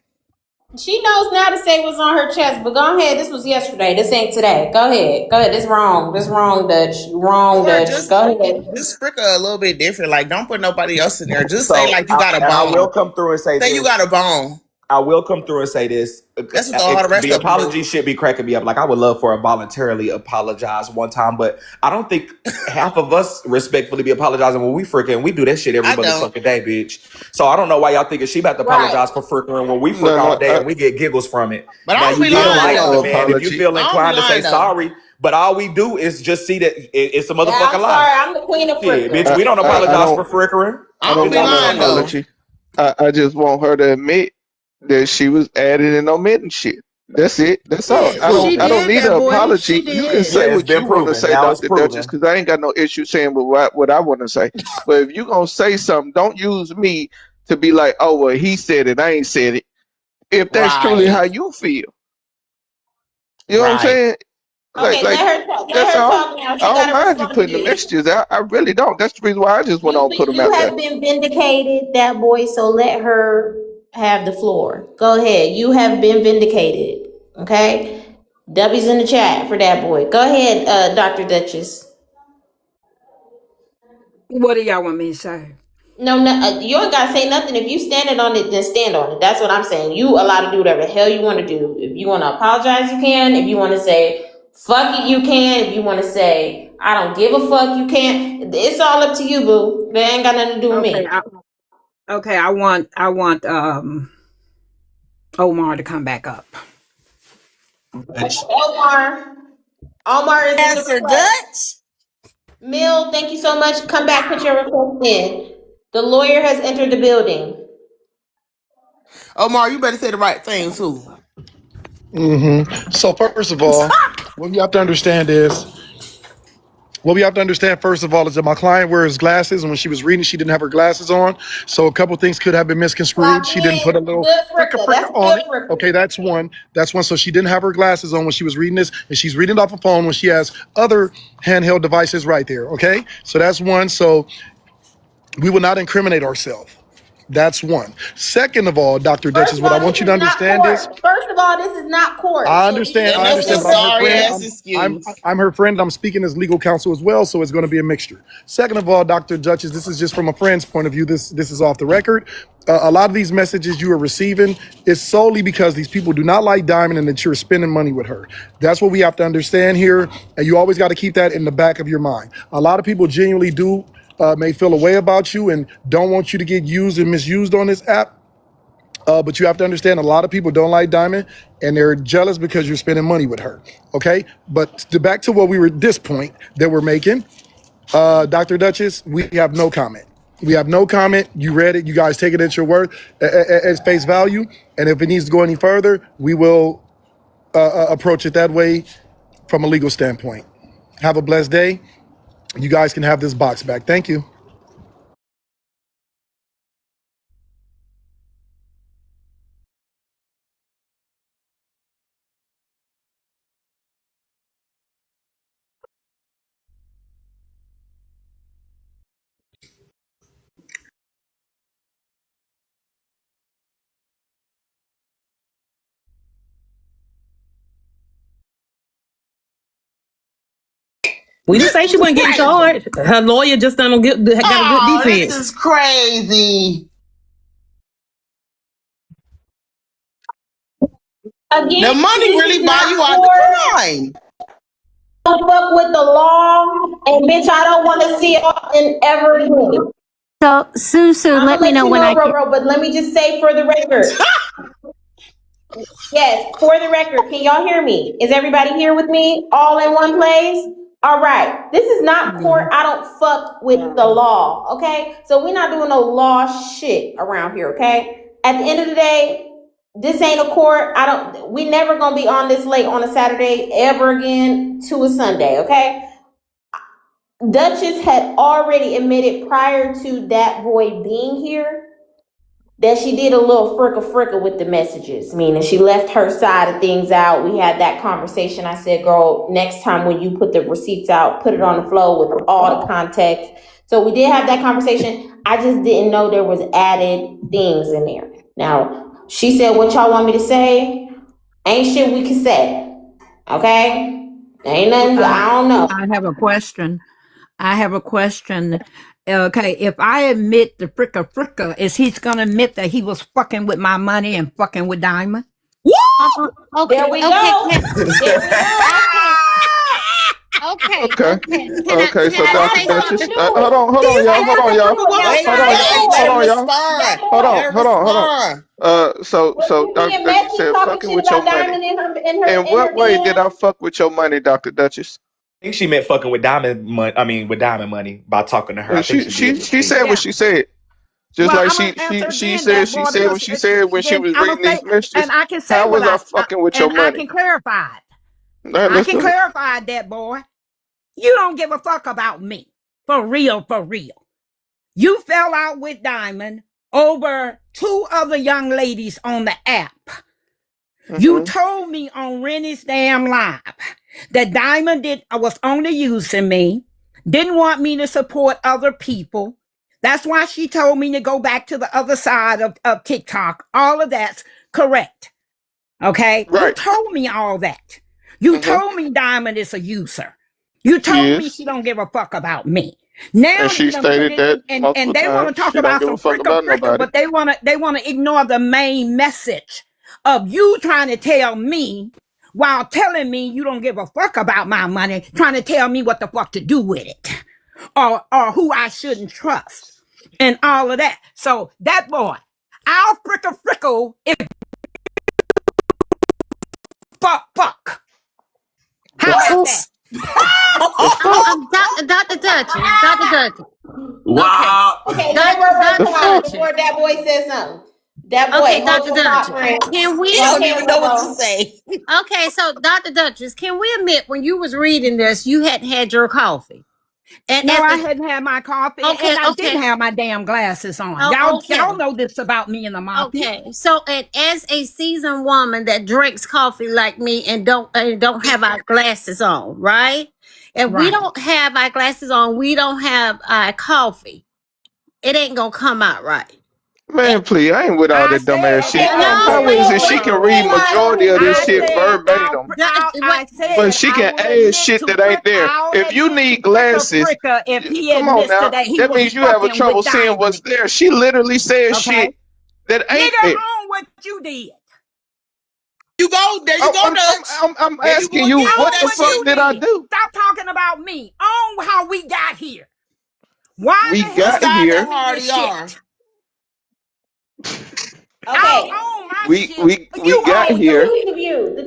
She knows now to say what's on her chest, but go ahead. This was yesterday. This ain't today. Go ahead. Go ahead. This wrong. This wrong, Dutch. Wrong, Dutch. Go ahead. Just frick her a little bit different. Like, don't put nobody else in there. Just So, say like you got a bone. I will come through and say Say this. you got a bone. I will come through and say this. That's what all the rest The of them apology do. should be cracking me up. Like, I would love for a voluntarily apologize one time, but I don't think half of us respectfully be apologizing when we fricking. We do that shit every motherfucking day, bitch. So I don't know why y'all thinking she about to apologize for fricking when we frick all day and we get giggles from it. But now, I don't you be did lying, like though. the man if you feel inclined to say sorry. But all we do is just see that it's a motherfucking I'm lie. sorry. I'm the queen of frickers. Yeah, bitch, we don't apologize for frickering. I don't be lying, though. Apology. I just want her to admit that she was adding and omitting shit. That's it. That's all. I don't need an apology. You can say what you want to say, Dr. Dutchess, because I ain't got no issue saying what I want to say. But if you gonna say something, don't use me to be like, oh well, he said it, I ain't said it. If that's truly how you feel, you know what I'm saying? Okay, let her talk. Let her talk now. She I don't gotta mind you respond putting to the you. messages out. I really don't. That's the reason why I just went on and put them You out there. have been vindicated, that boy. So let her have the floor. Go ahead. You have been vindicated. Okay. W's in the chat for that boy. Go ahead, Dr. Dutchess. What do y'all want me to say? No, you ain't gotta say nothing. If you standing on it, then stand on it. That's what I'm saying. You allowed to do whatever the hell you want to do. If you want to apologize, you can. If you want to say fuck it, you can. If you want to say I don't give a fuck, you can. It's all up to you, boo. That ain't got nothing to do with me. I want Omar to come back up. Omar is Answer Dutch. Mill, thank you so much. Come back, put your request in. The lawyer has entered the building. Omar, you better say the right thing too. So first of all, what you have to understand is first of all, is that my client wears glasses, and when she was reading, she didn't have her glasses on. So a couple things could have been misconstrued. She didn't put a little fricka on it. Okay, that's one. So she didn't have her glasses on when she was reading this, and she's reading off a phone when she has other handheld devices right there. Okay, so that's one. So we will not incriminate ourselves. That's one. Second of all, Dr. Dutchess, what I want you to understand is, first of all, this is not court. I understand. But I'm her friend. I'm speaking as legal counsel as well, so it's going to be a mixture. Second of all, Dr. Dutchess, this is just from a friend's point of view. This is off the record. A lot of these messages you are receiving is solely because these people do not like Diamond and that you're spending money with her. That's what we have to understand here, and you always got to keep that in the back of your mind. A lot of people genuinely do may feel a way about you and don't want you to get used and misused on this app. But you have to understand, a lot of people don't like Diamond and they're jealous because you're spending money with her. Okay. But back to what we were, this point that we're making, Dr. Dutchess, we have no comment. We have no comment. You read it. You guys take it at your word, as face value. And if it needs to go any further, we will approach it that way from a legal standpoint. Have a blessed day. You guys can have this box back. Thank you. We didn't say she wasn't getting charged. Her lawyer just got a good defense. This is crazy. Again, the money really buy you out the crime. Don't fuck with the law, and bitch, I don't want to see it ever again. So, SuSu, let me know when I can. But let me just say for the record. Yes, for the record, can y'all hear me? Is everybody here with me? All in one place? All right. This is not court. I don't fuck with the law, okay? So we're not doing no law shit around here, okay? At the end of the day, this ain't a court. We never gonna be on this late on a Saturday ever again to a Sunday, okay? Dutchess had already admitted prior to that boy being here that she did a little fricka with the messages, meaning she left her side of things out. We had that conversation. I said, girl, next time when you put the receipts out, put it on the flow with all the context. So we did have that conversation. I just didn't know there was added things in there. Now, she said, what y'all want me to say? Ain't shit we can say. Okay? Ain't nothing, I don't know. I have a question. Okay, if I admit the fricka, is he gonna admit that he was fucking with my money and fucking with Diamond? Okay. There we go. Okay. So Dr. Dutchess, hold on, y'all. So Dr. Dutchess said fucking with your money. In what way did I fuck with your money, Dr. Dutchess? I think she meant fucking with diamond money. I mean, with diamond money by talking to her. I think She said what she said. Just like she said what she said when she was reading these messages. And I can say how was I fucking with your money? I can clarify it. I can clarify that, boy. You don't give a fuck about me. For real. You fell out with Diamond over 2 other young ladies on the app. Mm-hmm. You told me on Rennie's damn live that Diamond was only using me, didn't want me to support other people. That's why she told me to go back to the other side of TikTok. All of that's correct. Okay? Right. You told me all that. You told me Diamond is a user. You told me she don't give a fuck about me. Now and she stated that and they want to talk about some fricka, but they want to ignore the main message of you trying to tell me while telling me you don't give a fuck about my money, trying to tell me what the fuck to do with it or who I shouldn't trust and all of that. So that boy, I'll fricka if fuck. How about that? Dr. Dutchess. Wow. Okay, before that boy says something. That boy. Okay, Dr. Dutchess. Can we? I don't even know what to say. Okay, so Dr. Dutchess, can we admit when you was reading this, you hadn't had your coffee? And I hadn't had my coffee, and I didn't have my damn glasses on. Y'all know this about me and the mafia. Okay, so as a seasoned woman that drinks coffee like me and don't have our glasses on, right? If we don't have our glasses on, we don't have our coffee. It ain't gonna come out right. Man, please, I ain't with all that dumbass shit. How is it she can read majority of this shit verbatim? But she can add shit that ain't there. If you need glasses, come on now. That means you have a trouble seeing what's there. She literally said shit that ain't there. On what you did. You go, there you go, Dutch. I'm asking you, what the fuck did I do? Stop talking about me. On how we got here. Why we got here? Okay. We got here.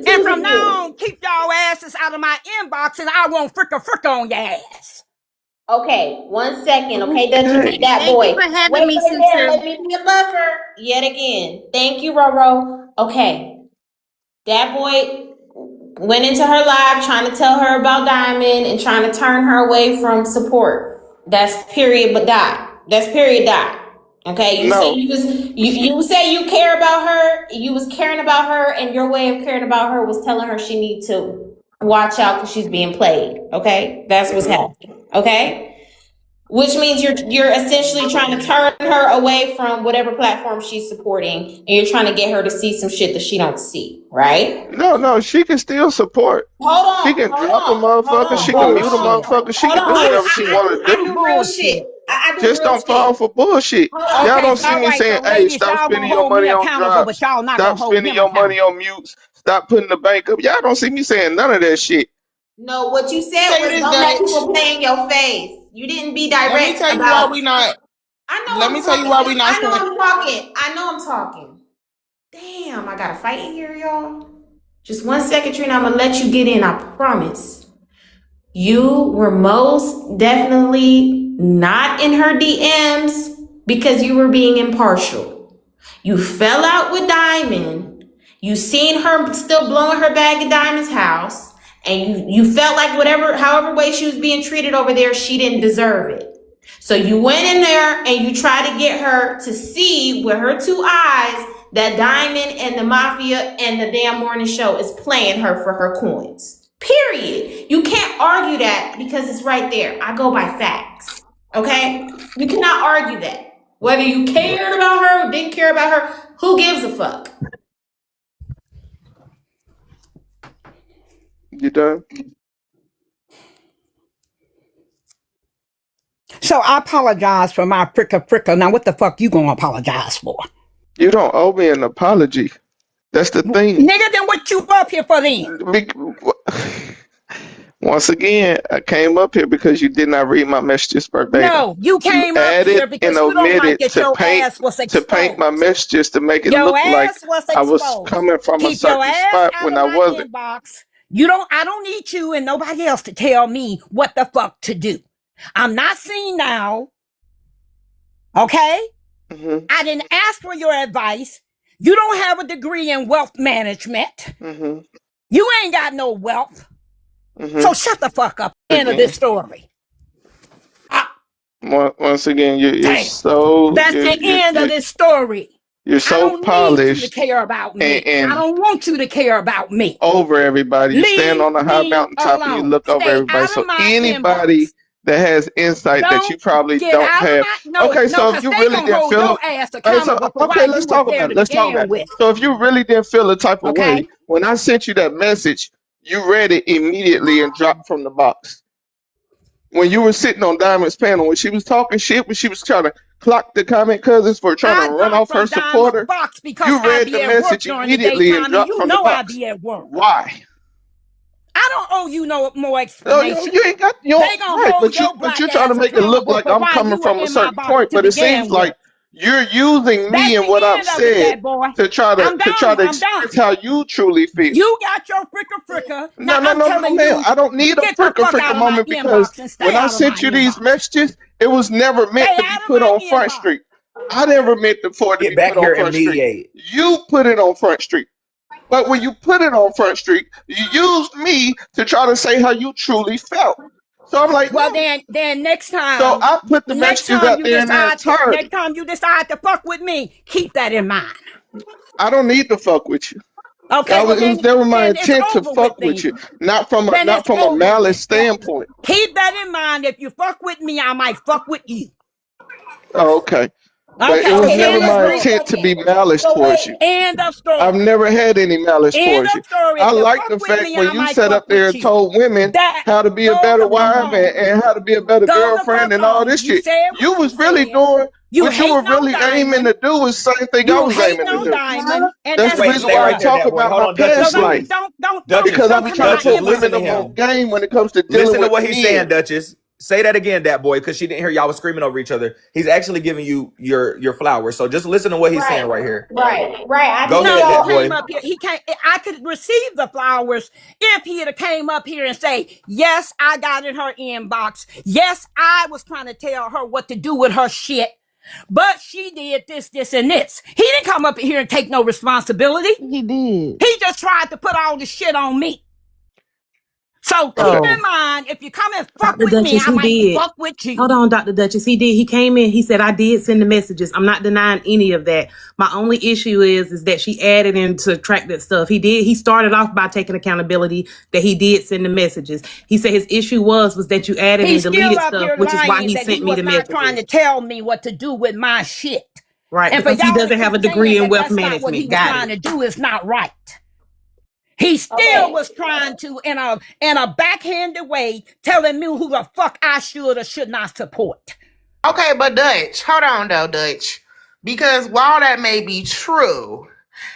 And from now on, keep y'all asses out of my inbox and I won't fricka on your ass. Okay, 1 second. Okay, that boy. Thank you for having me, sister. Let me be a buffer yet again. Thank you, Roro. Okay. That boy went into her live trying to tell her about Diamond and trying to turn her away from support. That's period but dot. That's period dot. Okay, you say you care about her. You was caring about her, and your way of caring about her was telling her she needs to watch out because she's being played. Okay, that's what's happening. Okay, which means you're essentially trying to turn her away from whatever platform she's supporting, and you're trying to get her to see some shit that she don't see. Right? No, she can still support. Hold on. She can drop a motherfucker. She can mute a motherfucker. She can do whatever she want to do. I do real shit. Just don't fall for bullshit. Y'all don't see me saying, hey, stop spending your money on drops. Stop spending your money on mutes. Stop putting the bank up. Y'all don't see me saying none of that shit. No, what you said was don't let people play in your face. You didn't be direct. Let me tell you why we not. I know Let I'm me tell you talking. why we not I know saying. I'm talking. I know I'm talking. Damn, I got a fight in here, y'all. Just 1 second, Trina. I'm gonna let you get in. I promise. You were most definitely not in her DMs because you were being impartial. You fell out with Diamond. You seen her still blowing her bag at Diamond's house, and you felt like however way she was being treated over there, she didn't deserve it. So you went in there and you tried to get her to see with her two eyes that Diamond and the Mafia and the damn morning show is playing her for her coins. Period. You can't argue that because it's right there. I go by facts. Okay? You cannot argue that. Whether you cared about her or didn't care about her, who gives a fuck? You done? So I apologize for my fricka. Now what the fuck you gonna apologize for? You don't owe me an apology. That's the thing. Nigga, then what you up here for then? Once again, I came up here because you did not read my messages verbatim. No, you came up added here because and you don't like omitted that to your paint ass was to exposed. paint my messages to make it Your look like ass was I was exposed. coming from a Keep your certain ass spot out when of I my wasn't. inbox. I don't need you and nobody else to tell me what the fuck to do. I'm not seen now. Okay? Mm-hmm. I didn't ask for your advice. You don't have a degree in wealth management. Mm-hmm. You ain't got no wealth. Mm-hmm. So shut the fuck up. End of this story. Once again, you're so That's the end of this story. You're so I don't polished need you to care about me. and I don't want you to care about me. over everybody. You stand on a high mountaintop and you look over Stay everybody. out So of my anybody inbox. that has insight that you probably Get don't out have. of my Okay, so if because you they really gonna didn't hold feel your ass okay, accountable for why you was there to Let's talk begin about it. with. So if you really didn't feel the type of way, when I sent you that message, you read it immediately and dropped from the box. When you were sitting on Diamond's panel, when she was talking shit, when she was trying to clock the comment cousins for trying to run off her supporter, you read the message immediately and dropped from the box. Why? I don't owe you no more No, explanation. you ain't got They gonna right, hold your but black you're trying to ass make it look accountable like for I'm why coming you were from a in my certain box point, to but it seems begin with. like you're using me and what I've said to try to express how you truly feel. You got your fricka. Now No, I'm telling man. you, I don't need a get the fuck out fricka of my moment because inbox and stay when I out of my sent you these inbox. messages, it was never meant to be put on Front Street. I never meant for it to Get be back put on here and Front Street. mediate. You put it on Front Street. But when you put it on Front Street, you used me to try to say how you truly felt. So I'm like, well, then next time. So I put the messages out there in their entirety. Next time you decide to fuck with me, keep that in mind. I don't need to fuck with you. Okay, it was never my intent to fuck with you, not from a malice standpoint. Keep that in mind. If you fuck with me, I might fuck with you. Oh, okay. But it was never my intent to be malice towards you. End of story. I've never had any malice towards you. I like the fact when you sat up there and told women how to be a better wife and how to be a better girlfriend and all this shit. You was really doing what you were really aiming to do was the same thing I was aiming to do. That's the reason why I talk about my past life. Because I be trying to put women up on game when it comes to dealing with Listen to what he's men. saying, Dutchess. Say that again, that boy, because she didn't hear y'all was screaming over each other. He's actually giving you your flowers. So just listen to what he's saying right here. Right. Go ahead, that boy. Up here. He can't. I could receive the flowers if he had came up here and say, "Yes, I got in her inbox. Yes, I was trying to tell her what to do with her shit, but she did this, and this." He didn't come up here and take no responsibility. He did. He just tried to put all the shit on me. So keep in mind, if you come and fuck with me, I might fuck with you. Hold on, Dr. Dutchess. He did. He came in. He said, I did send the messages. I'm not denying any of that. My only issue is that she added and subtracted stuff. He did. He started off by taking accountability that he did send the messages. He said his issue was that you added and deleted stuff, which is why he sent me the messages. He was not trying to tell me what to do with my shit. Right, and because he doesn't have a degree in wealth management. What he was trying to do is not right. He still was trying to, in a backhanded way, telling me who the fuck I should or should not support. Okay, but Dutch, hold on though, Dutch. Because while that may be true,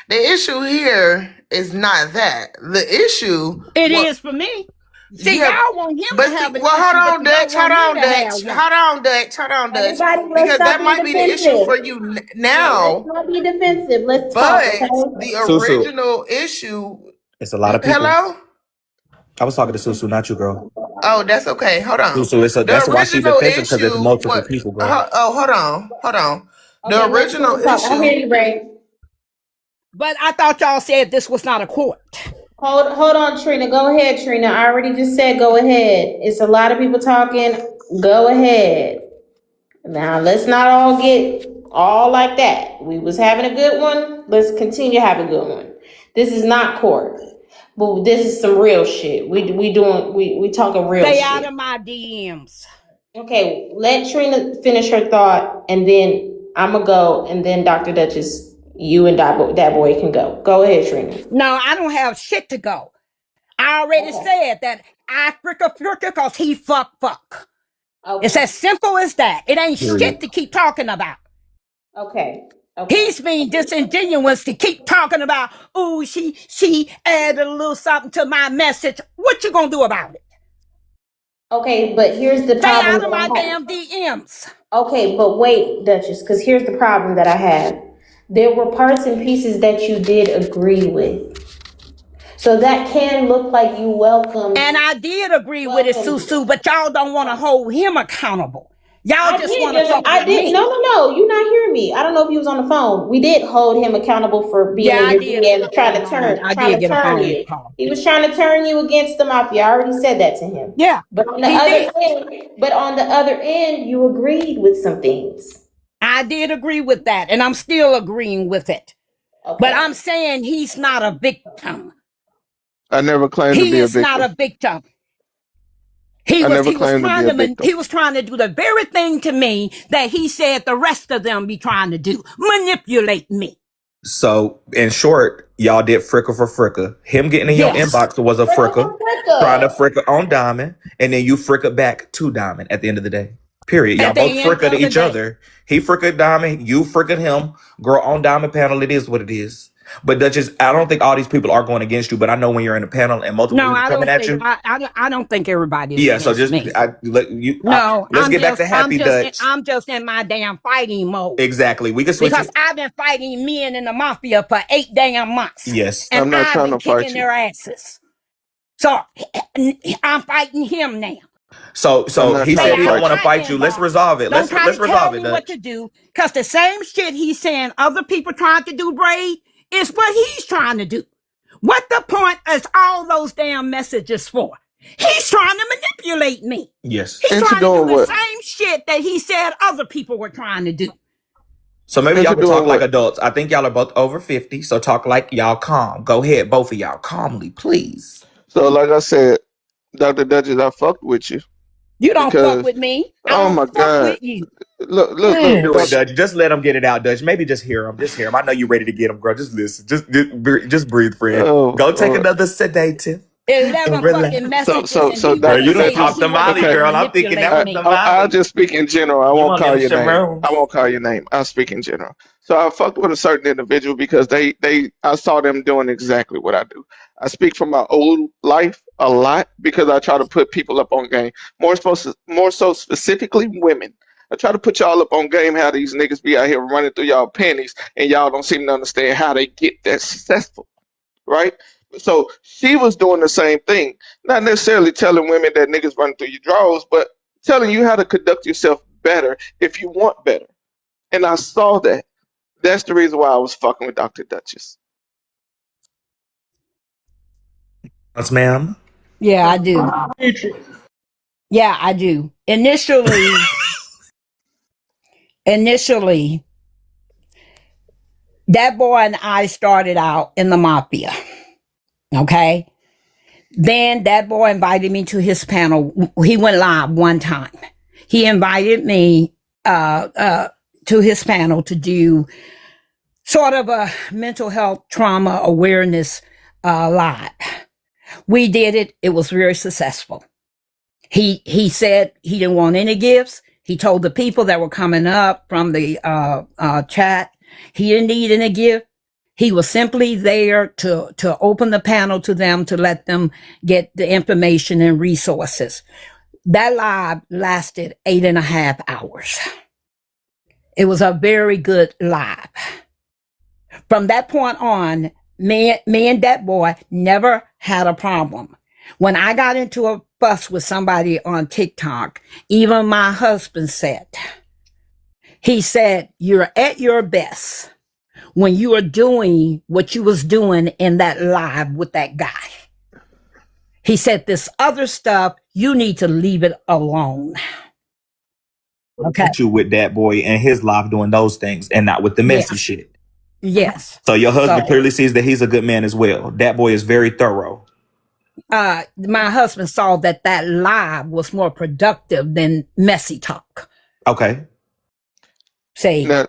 the issue here is not that. The issue is for me. See, Yeah, y'all want him but to see, have an well, issue, hold but on, you don't Dutch. Hold want on, me to have Dutch. one. Hold on, Dutch. Hold on, Dutch. Everybody, let's Because stop that being might be the issue defensive. for you Yeah, let's now. not be defensive. Let's talk, But okay? the Susu, original issue. it's a lot of people. Hello. I was talking to Susu, not you, girl. Oh, that's okay. Hold on. Susu, The that's why she's original defensive because it's issue. multiple What? people, girl. Oh, hold on. Hold on. The Okay, let original Trina talk. I hear issue. you, Ray. But I thought y'all said this was not a court. Hold on, Trina. Go ahead, Trina. I already just said go ahead. It's a lot of people talking. Go ahead. Now let's not all get all like that. We was having a good one. Let's continue to have a good one. This is not court, but this is some real shit. We talking real Stay shit. out of my DMs. Okay, let Trina finish her thought, and then I'm gonna go, and then Dr. Dutchess, you and that boy can go. Go ahead, Trina. No, I don't have shit to go. I already said that I fricka because he fuck. Okay. It's as simple as that. It ain't Period. shit to keep talking about. Okay. He's being disingenuous to keep talking about, oh, she added a little something to my message. What you gonna do about it? Okay, but here's the Stay problem. out of my that I have. damn DMs. Okay, but wait, Duchess, because here's the problem that I have. There were parts and pieces that you did agree with. So that can look like you welcomed. And I did agree with it, SuSu, but y'all don't want to hold him accountable. Y'all just want to fuck with me. No, you're not hearing me. I don't know if you was on the phone. We did hold him accountable for being in your DM, trying to turn you. call. He was trying to turn you against the mafia. I already said that to him. Yeah, But on the other end, you agreed with some things. I did agree with that, and I'm still agreeing with it. Okay. But I'm saying he's not a victim. I never claimed to He be a is not victim. a victim. He I never was claimed to be a victim. he was trying to do the very thing to me that he said the rest of them be trying to do, manipulate me. So, in short, y'all did fricka for fricka. Him getting in your inbox was a fricka, trying to fricka on Diamond, and then you fricka back to Diamond at the end of the day. Period. Y'all both fricka each other. He fricka Diamond, you fricka him. Girl, on Diamond panel, it is what it is. But Dutchess, I don't think all these people are going against you, but I know when you're in a panel and multiple people coming at you. I don't think everybody is Yeah, so just me. let's get back to happy Dutch. I'm just in my damn fighting mode. Exactly. We can switch because I've been fighting men in the mafia for 8 damn months. Yes. And I'm not I've trying been to fight kicking you. their asses. So I'm fighting him now. So he said he don't want to fight you. Let's resolve it. Don't Let's resolve it, me what to do, because the same shit he's saying other people trying to do, Braid, is what he's trying to do. What the point is all those damn messages for? He's trying to manipulate me. Yes. He's Ain't trying you to do doing the what? same shit that he said other people were trying to do. So maybe Ain't y'all you can talk doing like what? adults. I think y'all are both over 50, so talk like y'all calm. Go ahead, both of y'all, calmly, please. So, like I said, Dr. Dutchess, I fucked with you. You don't fuck Because, with me. I oh don't my fuck God. with you. Look. Do it, Dutch. Just let him get it out, Dutch. Maybe just hear him. Just hear him. I know you're ready to get him, girl. Just listen. Just breathe, friend. Oh, Go take Lord. another sedative. 11 fucking messages, So, and he Girl, Dr. you wanna done say Dutchess, talked he to Molly, wanna okay. girl. I'm thinking that was manipulate the me. I'll Molly. just speak in general. I You won't want call them your name. shrooms. I won't call your name. I'll speak in general. So I fucked with a certain individual because I saw them doing exactly what I do. I speak from my old life a lot because I try to put people up on game. More so specifically women. I try to put y'all up on game how these niggas be out here running through y'all panties and y'all don't seem to understand how they get that successful, right? So she was doing the same thing, not necessarily telling women that niggas run through your drawers, but telling you how to conduct yourself better if you want better. And I saw that. That's the reason why I was fucking with Dr. Dutchess. Yes, ma'am. Yeah, I do. Yeah, I do. Initially, that boy and I started out in the mafia. Okay. Then that boy invited me to his panel. He went live one time. He invited me to his panel to do sort of a mental health trauma awareness live. We did it. It was very successful. He said he didn't want any gifts. He told the people that were coming up from the chat he didn't need any gift. He was simply there to open the panel to them, to let them get the information and resources. That live lasted 8.5 hours. It was a very good live. From that point on, me and that boy never had a problem. When I got into a fuss with somebody on TikTok, even my husband said, he said, you're at your best when you are doing what you was doing in that live with that guy. He said, this other stuff, you need to leave it alone. Okay. You with that boy and his life doing those things and not with the messy Yes. shit. Yes. So your husband So, clearly sees that he's a good man as well. That boy is very thorough. my husband saw that live was more productive than messy talk. Okay. Say, Now,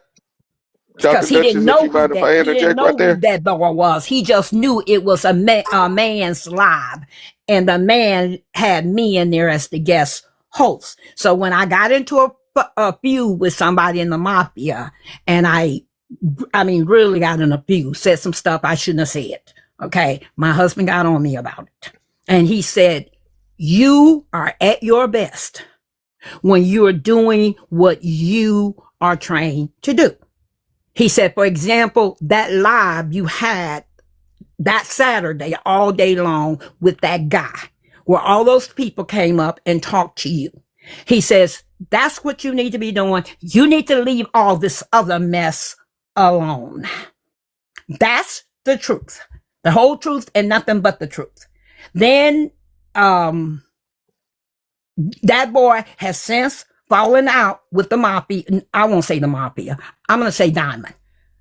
because Dr. he Dutchess, didn't know if you mind if I interject right who there? that boy was. He just knew it was a man's live, and the man had me in there as the guest host. So when I got into a feud with somebody in the mafia, and I mean, really got in a feud, said some stuff I shouldn't have said. Okay, my husband got on me about it, and he said, "You are at your best when you are doing what you are trained to do." He said, for example, that live you had that Saturday all day long with that guy, where all those people came up and talked to you. He says, that's what you need to be doing. You need to leave all this other mess alone. That's the truth, the whole truth and nothing but the truth. Then, that boy has since fallen out with the mafia. I won't say the mafia. I'm going to say Diamond.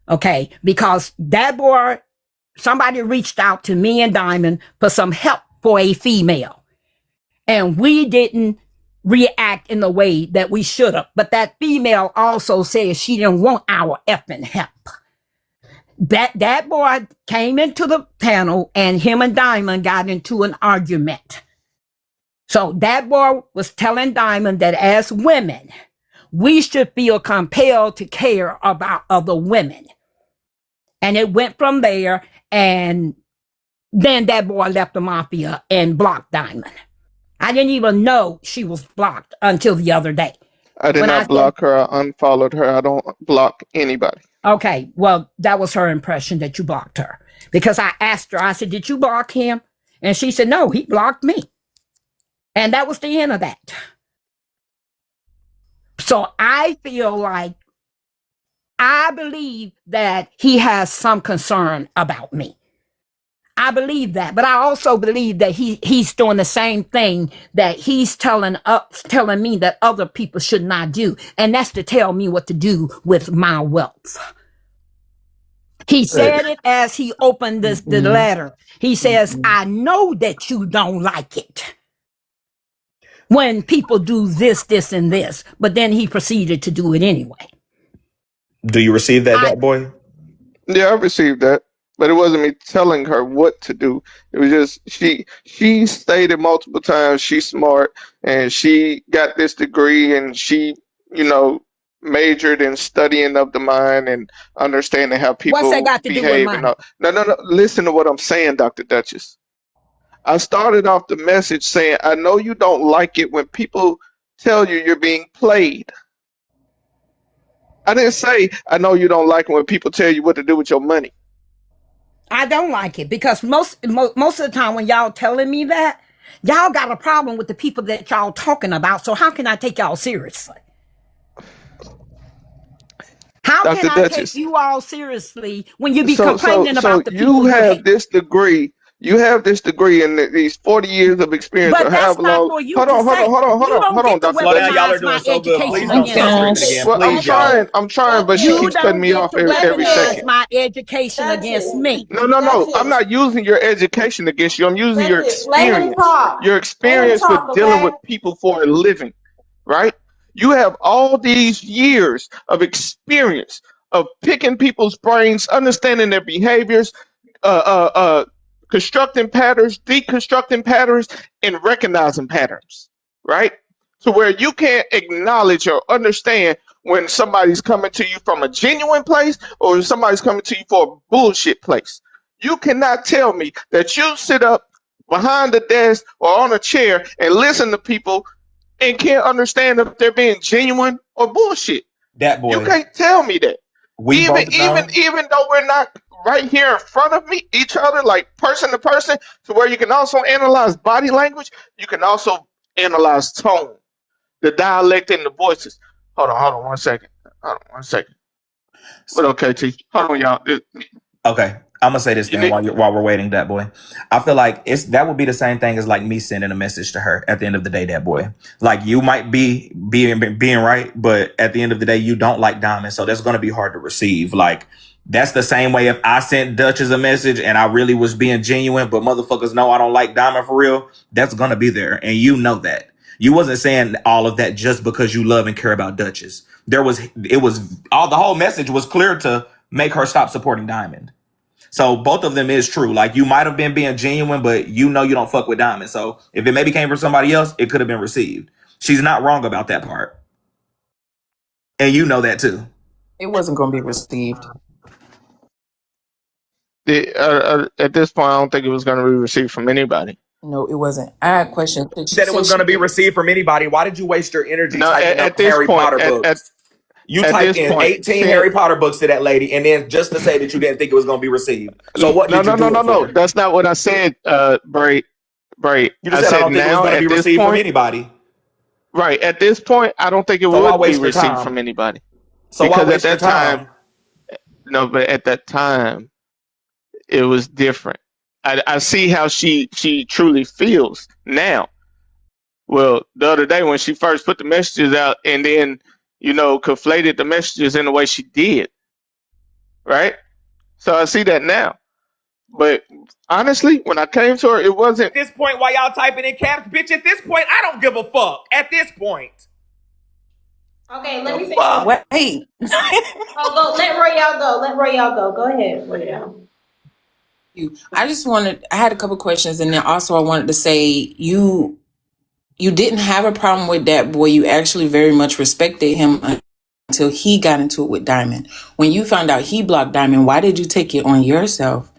Okay. Because that boy, somebody reached out to me and Diamond for some help for a female. And we didn't react in the way that we should have. But that female also said she didn't want our effing help. That boy came into the panel and him and Diamond got into an argument. So that boy was telling Diamond that as women, we should feel compelled to care about other women. And it went from there, and then that boy left the mafia and blocked Diamond. I didn't even know she was blocked until the other day. I did not block her. I unfollowed her. I don't block anybody. Okay, well, that was her impression that you blocked her. Because I asked her, I said, did you block him? And she said, no, he blocked me. And that was the end of that. So I feel like, I believe that he has some concern about me. I believe that, but I also believe that he's doing the same thing that he's telling me that other people should not do. And that's to tell me what to do with my wealth. He said it as he opened the letter. He says, I know that you don't like it when people do this, this, and this, but then he proceeded to do it anyway. Do you receive that boy? Yeah, I received that. But it wasn't me telling her what to do. It was just she stated multiple times she's smart and she got this degree and she, majored in studying of the mind and understanding how people What's that got to behave. do with And all. No. Listen to what I'm saying, Dr. Dutchess. I started off the message saying, I know you don't like it when people tell you you're being played. I didn't say, I know you don't like it when people tell you what to do with your money. I don't like it because most of the time when y'all telling me that, y'all got a problem with the people that y'all talking about. So how can I take y'all seriously? How Dr. can I Dutchess, take you all seriously when you be complaining about the people you have hate? this degree. You have this degree and these 40 years of experience But or that's however not long. for you Hold to on, say. hold on, Dr. Slow down, y'all are Weaponize doing my so good. education Please don't start against screaming me. again. Well, Please, y'all. I'm trying, but she You keeps cutting don't me get off to every weaponize second. my education against me. No. I'm not using your education against you. I'm using your Let him experience. talk. Your Let him experience with talk, dealing with okay? people for a living, right? You have all these years of experience of picking people's brains, understanding their behaviors, constructing patterns, deconstructing patterns, and recognizing patterns, right? to where you can't acknowledge or understand when somebody's coming to you from a genuine place or if somebody's coming to you for a bullshit place. You cannot tell me that you sit up behind the desk or on a chair and listen to people and can't understand if they're being genuine or bullshit. That You boy. can't tell me that. We Even both even know. even though we're not right here in front of me, each other, like person to person, to where you can also analyze body language, you can also analyze tone, the dialect and the voices. Hold on 1 second. Hold on 1 second. But okay, T. Hold on, y'all. Okay, I'm gonna say this You then need, while we're waiting, that boy. I feel like that would be the same thing as like me sending a message to her at the end of the day, that boy. Like you might be being right, but at the end of the day, you don't like Diamond, so that's gonna be hard to receive. Like that's the same way if I sent Dutchess a message and I really was being genuine, but motherfuckers know I don't like Diamond for real. That's gonna be there, and you know that. You wasn't saying all of that just because you love and care about Dutchess. The whole message was clear to make her stop supporting Diamond. So both of them is true. Like you might have been being genuine, but you know you don't fuck with Diamond. So if it maybe came from somebody else, it could have been received. She's not wrong about that part. And you know that too. It wasn't going to be received. at this point, I don't think it was going to be received from anybody. No, it wasn't. I had a question. She Said it said was she going to be did. received from anybody. Why did you waste your energy No, typing up at this Harry point, Potter books? You at typed this in point, 18 Harry Potter books to that lady, and then just to say that you didn't think it was going to be received. So what did you do it no. for? That's not what I said, Bray. You I just said I said don't think it was now going to be at this received from point, anybody. right? At this point, I don't think it So why would be waste your received from time? anybody So why because at waste your that time, time? no, but at that time, it was different. I see how she truly feels now. Well, the other day when she first put the messages out and then, conflated the messages in the way she did, right? So I see that now. But honestly, when I came to her, it wasn't. At this point, while y'all typing in caps, bitch, at this point, I don't give a fuck. At this point. Okay, let me say Fuck. Wait. go. Let Royale go. Let Royale go. Go ahead, Royale. I had a couple questions, and then also I wanted to say you didn't have a problem with that boy. You actually very much respected him until he got into it with Diamond. When you found out he blocked Diamond, why did you take it on yourself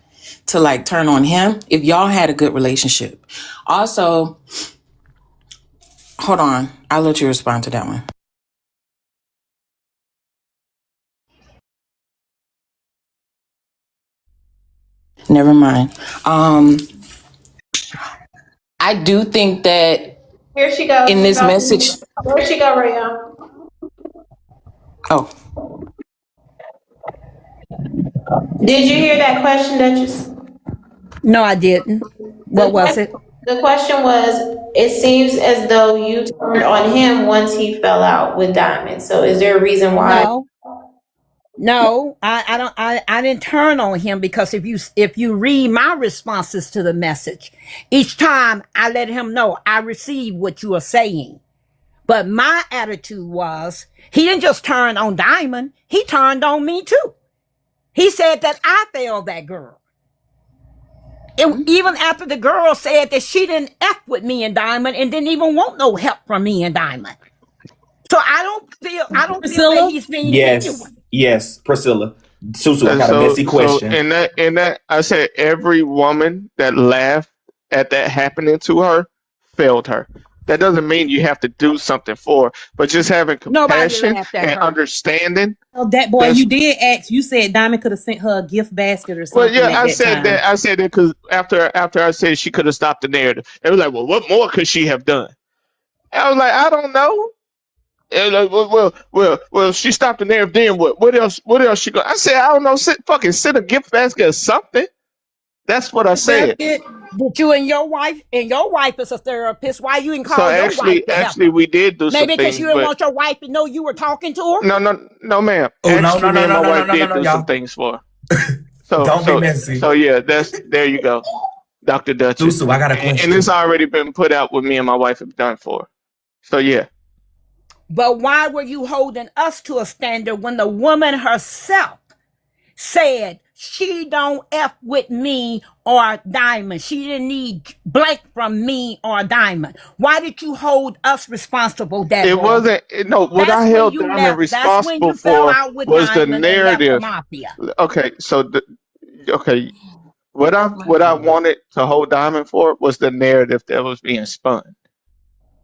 to like turn on him if y'all had a good relationship? Also, hold on. I'll let you respond to that one. Never mind. I do think that Here she goes. in this message. Where she go, Royale? Oh, Did you hear that question, Duchess? No, I didn't. What was it? The question was, it seems as though you turned on him once he fell out with Diamond. So is there a reason why? No, I don't. I didn't turn on him because if you read my responses to the message, each time I let him know I received what you are saying. But my attitude was he didn't just turn on Diamond; he turned on me too. He said that I failed that girl. Even after the girl said that she didn't F with me and Diamond and didn't even want no help from me and Diamond. So I don't feel that Priscilla? he's being genuine. Yes, Priscilla. SuSu, I got a So messy question. in that, I said every woman that laughed at that happening to her failed her. That doesn't mean you have to do something for her, but just having Nobody compassion laughed at and her. understanding. Oh, that boy, That's you did ask. You said Diamond could have sent her a gift basket or well, something yeah. at I that said time. that. I said that because after I said she could have stopped the narrative, they were like, "Well, what more could she have done?" I was like, "I don't know." And like, well, she stopped the narrative. Then what? What else? What else she got? I said, I don't know. Send a gift basket or something. That's what I said. But you and your wife is a therapist. Why you didn't So call your wife to help actually, her? we did do some Maybe because you things, didn't but want your wife to know you were talking to her? no, ma'am. Oh no, Actually, me and my wife did do some y'all. things for her. So, Don't be messy. so yeah, there you go, Dr. Dutchess. SuSu, I got a And question. it's already been put out what me and my wife have done for her. So yeah. But why were you holding us to a standard when the woman herself said she don't F with me or Diamond. She didn't need blank from me or Diamond. Why did you hold us responsible, that It boy? wasn't. No, what I That's when held you Diamond left. That's when responsible you fell for out with was the Diamond and left the narrative. mafia. Okay, so okay, what I wanted to hold Diamond for was the narrative that was being spun,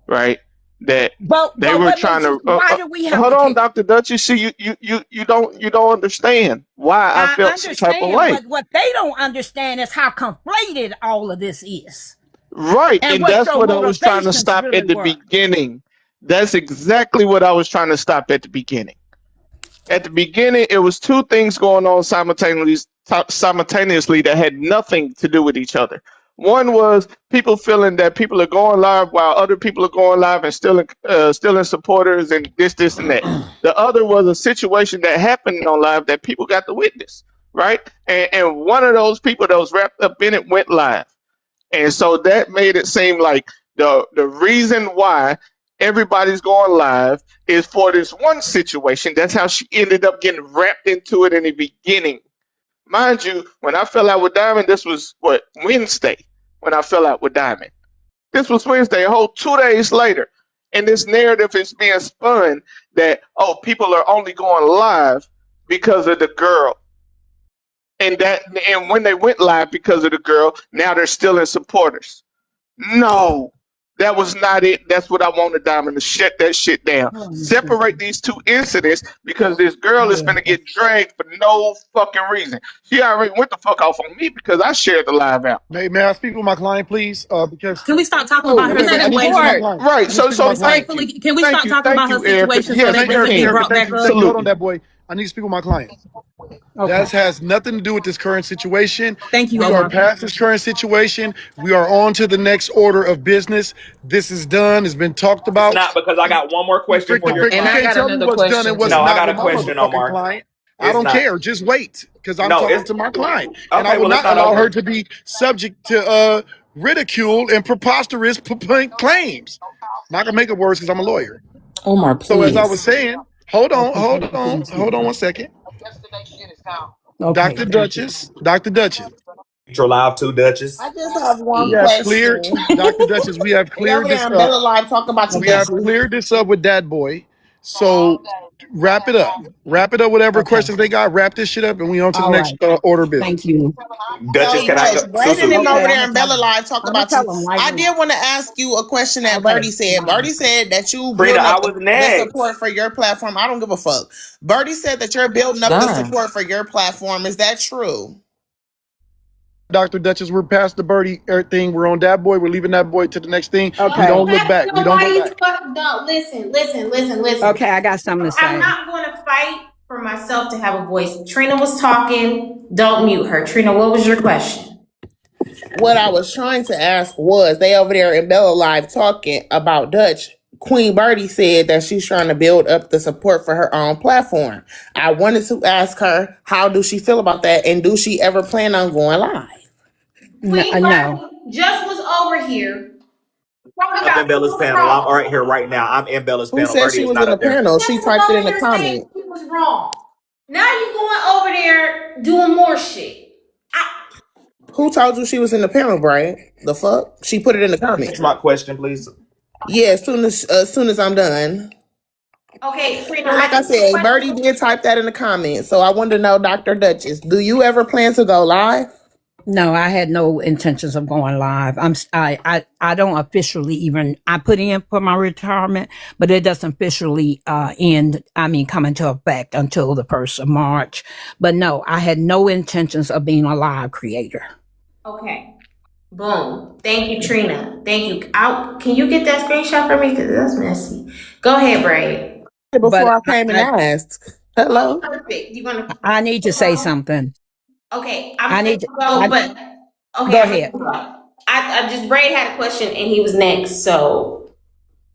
right? That But they were what trying makes you? to. Why do we have Hold to on, take? Dr. Dutch. You see, you don't understand why I I felt some type of understand, way. but what they don't understand is how conflated all of this is, Right, and and what that's your what I was trying to motivations stop really at the were. beginning. That's exactly what I was trying to stop at the beginning. At the beginning, it was two things going on simultaneously that had nothing to do with each other. One was people feeling that people are going live while other people are going live and stealing supporters and this, and that. The other was a situation that happened on live that people got to witness, right? And one of those people that was wrapped up in it went live. And so that made it seem like the reason why everybody's going live is for this one situation. That's how she ended up getting wrapped into it in the beginning. Mind you, when I fell out with Diamond, this was what, Wednesday, when I fell out with Diamond. This was Wednesday, a whole 2 days later. And this narrative is being spun that, oh, people are only going live because of the girl. And when they went live because of the girl, now they're still in supporters. No, that was not it. That's what I wanted Diamond to shut that shit down. Separate these two incidents because this girl is gonna get dragged for no fucking reason. She already went the fuck off on me because I shared the live out. May I speak with my client, please? Because Can we stop talking Oh, about her wait, Mr. I need to speak with my situation? client. Right. I need to speak with So my client. thank you. Respectfully, can we stop talking Thank about her you, Erica. situation so Yes, that Thank, doesn't Erica, get yes, Erica, brought thank back you, up? thank you. Hold on, absolutely. that boy. I need to speak with my client. Okay. That has nothing to do with this current situation. Thank you, We are Omar. past this current situation. We are on to the next order of business. This is done. It's been talked It's about. not, because I got one more question for your And You I client. can't got tell me another what's done and question what's No, too. I not got a with my question, motherfucking Omar. client. I It's don't not. care. Just wait, because I'm No, talking it's to my client, and I okay. will Well, it's not not allow her over. to be subject to ridicule and preposterous claims. I'm not gonna make it worse because I'm a lawyer. Omar, So as I was please. saying, hold on, Okay. hold on 1 second. Okay. Dr. Thank you. Duchess, Dr. Duchess. Your live too, Duchess. I just have one We have cleared, question. Dr. Duchess, we have They over cleared there this in up. Bella Live talking about you, We have Duchess. cleared this up with that boy. So wrap it up. Wrap it up, whatever Okay. questions they got. Wrap this shit up and we on to the All next right. order of Thank business. you. Duchess, So, can I go? Dutch, Brandon Susu. and Okay. over I'm there gonna in tell Bella them. Live talk I'm gonna about tell you. them right I now. did want to ask you a question All that right. Birdie said. Bye. Birdie said that you Frida, building I up was the next. support for your platform. I don't give a fuck. Birdie said that you're building up the Done. support for your platform. Is that true? Dr. Duchess, we're past the birdie thing. We're on that boy. We're leaving that boy to the next thing. We Okay. don't look back. We don't go Nobody's back. no, listen. Okay. I got something to I'm say. not going to fight for myself to have a voice. Trina was talking. Don't mute her. Trina, what was your question? What I was trying to ask was they over there in Bella Live talking about Dutch. Queen Birdie said that she's trying to build up the support for her own platform. I wanted to ask her, how do she feel about that? And do she ever plan on going live? Queen No. Birdie just was over here talking Up about in who Bella's was panel. I'm wrong. right here right now. I'm in Bella's Who panel. said Birdie she is was not in the up there. panel? She Just was typed it in over the here saying comment. who was wrong. Now you going over there doing more shit. Who told you she was in the panel, Brian? The fuck? She put it in the comment. Answer my question, please. Yeah, as soon as I'm done. Okay, Trina, And like I I just said, Birdie did type that in the comments. So I wanted to know, Dr. Duchess, do you ever plan to go live? No, I had no intentions of going live. I don't officially even, I put in for my retirement, but it doesn't officially come into effect until the 1st of March. But no, I had no intentions of being a live creator. Okay. Boom. Thank you, Trina. Thank you. Can you get that screenshot for me? Because that's messy. Go ahead, Braid. Before But I came and asked. Oh, Hello? perfect. You want to? I need to say something. Okay. I I'm going need to to, go, I, but okay. go I'm ahead. gonna go. I just, Braid had a question and he was next. So,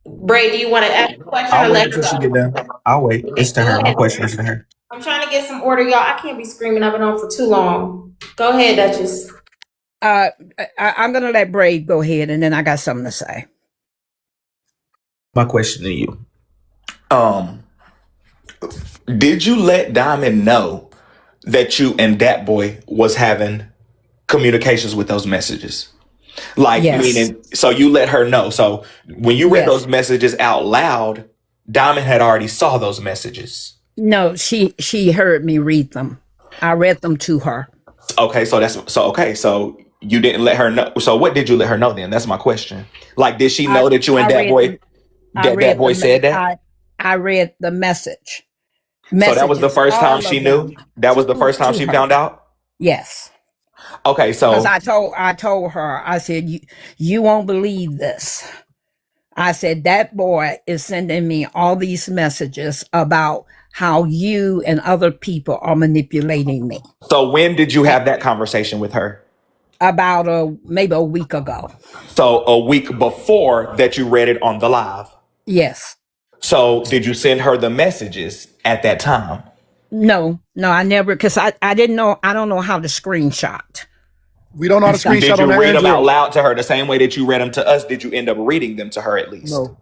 Braid, do you want to ask a question or I'll wait let's until she go? get done. I'll wait. It's Okay, to go her. My ahead. question is to her. I'm trying to get some order, y'all. I can't be screaming. I've been on for too long. Go ahead, Duchess. I'm going to let Brave go ahead and then I got something to say. My question to you. Did you let Diamond know that you and that boy was having communications with those messages? Like, Yes. meaning, so you let her know. So when you read Yes. those messages out loud, Diamond had already saw those messages. No, she heard me read them. I read them to her. Okay, so you didn't let her know. So what did you let her know then? That's my question. Like, did she know that you and that boy said that? I read the message. So that was the first time she knew? That was the first time she found out? Yes. Okay, so Because I told her, I said, you won't believe this. I said, that boy is sending me all these messages about how you and other people are manipulating me. So when did you have that conversation with her? About maybe a week ago. So a week before that you read it on the live? Yes. So did you send her the messages at that time? No, I never, because I didn't know, I don't know how to screenshot. We don't know how to screenshot Did you on that read them out Android. loud to her the same way that you read them to us? Did you end up reading them to her at least? No.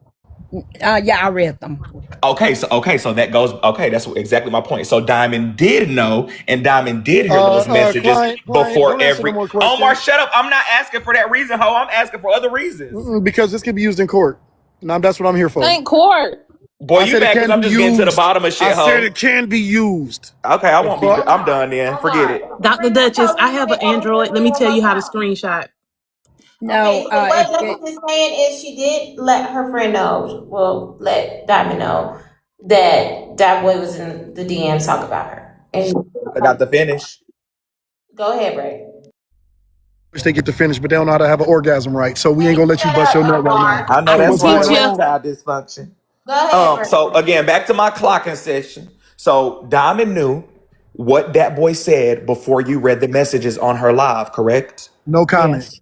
Yeah, I read them. Okay, so that goes. Okay, that's exactly my point. So Diamond did know, and Diamond did hear those messages Client, before don't answer no more questions. Omar, shut up! I'm not asking for that reason, ho. I'm asking for other reasons. Because this can be used in court. Now that's what I'm here for. Thank court. Boy, I you said it mad can because I'm be just getting to the used. bottom of shit, I ho. said it can be used. Okay, I won't be. I'm done then. Forget it. Dr. Dutchess, I have an Android. Let me tell you how to screenshot. No, Okay, so what Dutchess is saying is she did let her friend know, well, let Diamond know that that boy was in the DMs talk about her. And I got to finish. go ahead, Bray. They get to finish, but they don't know how to have an orgasm right. So we ain't gonna let you bust your nut right now. I know I can that's right. teach you. Erectile dysfunction. Go ahead, Bray. So again, back to my clocking session. So Diamond knew what that boy said before you read the messages on her live, correct? No comment. yes.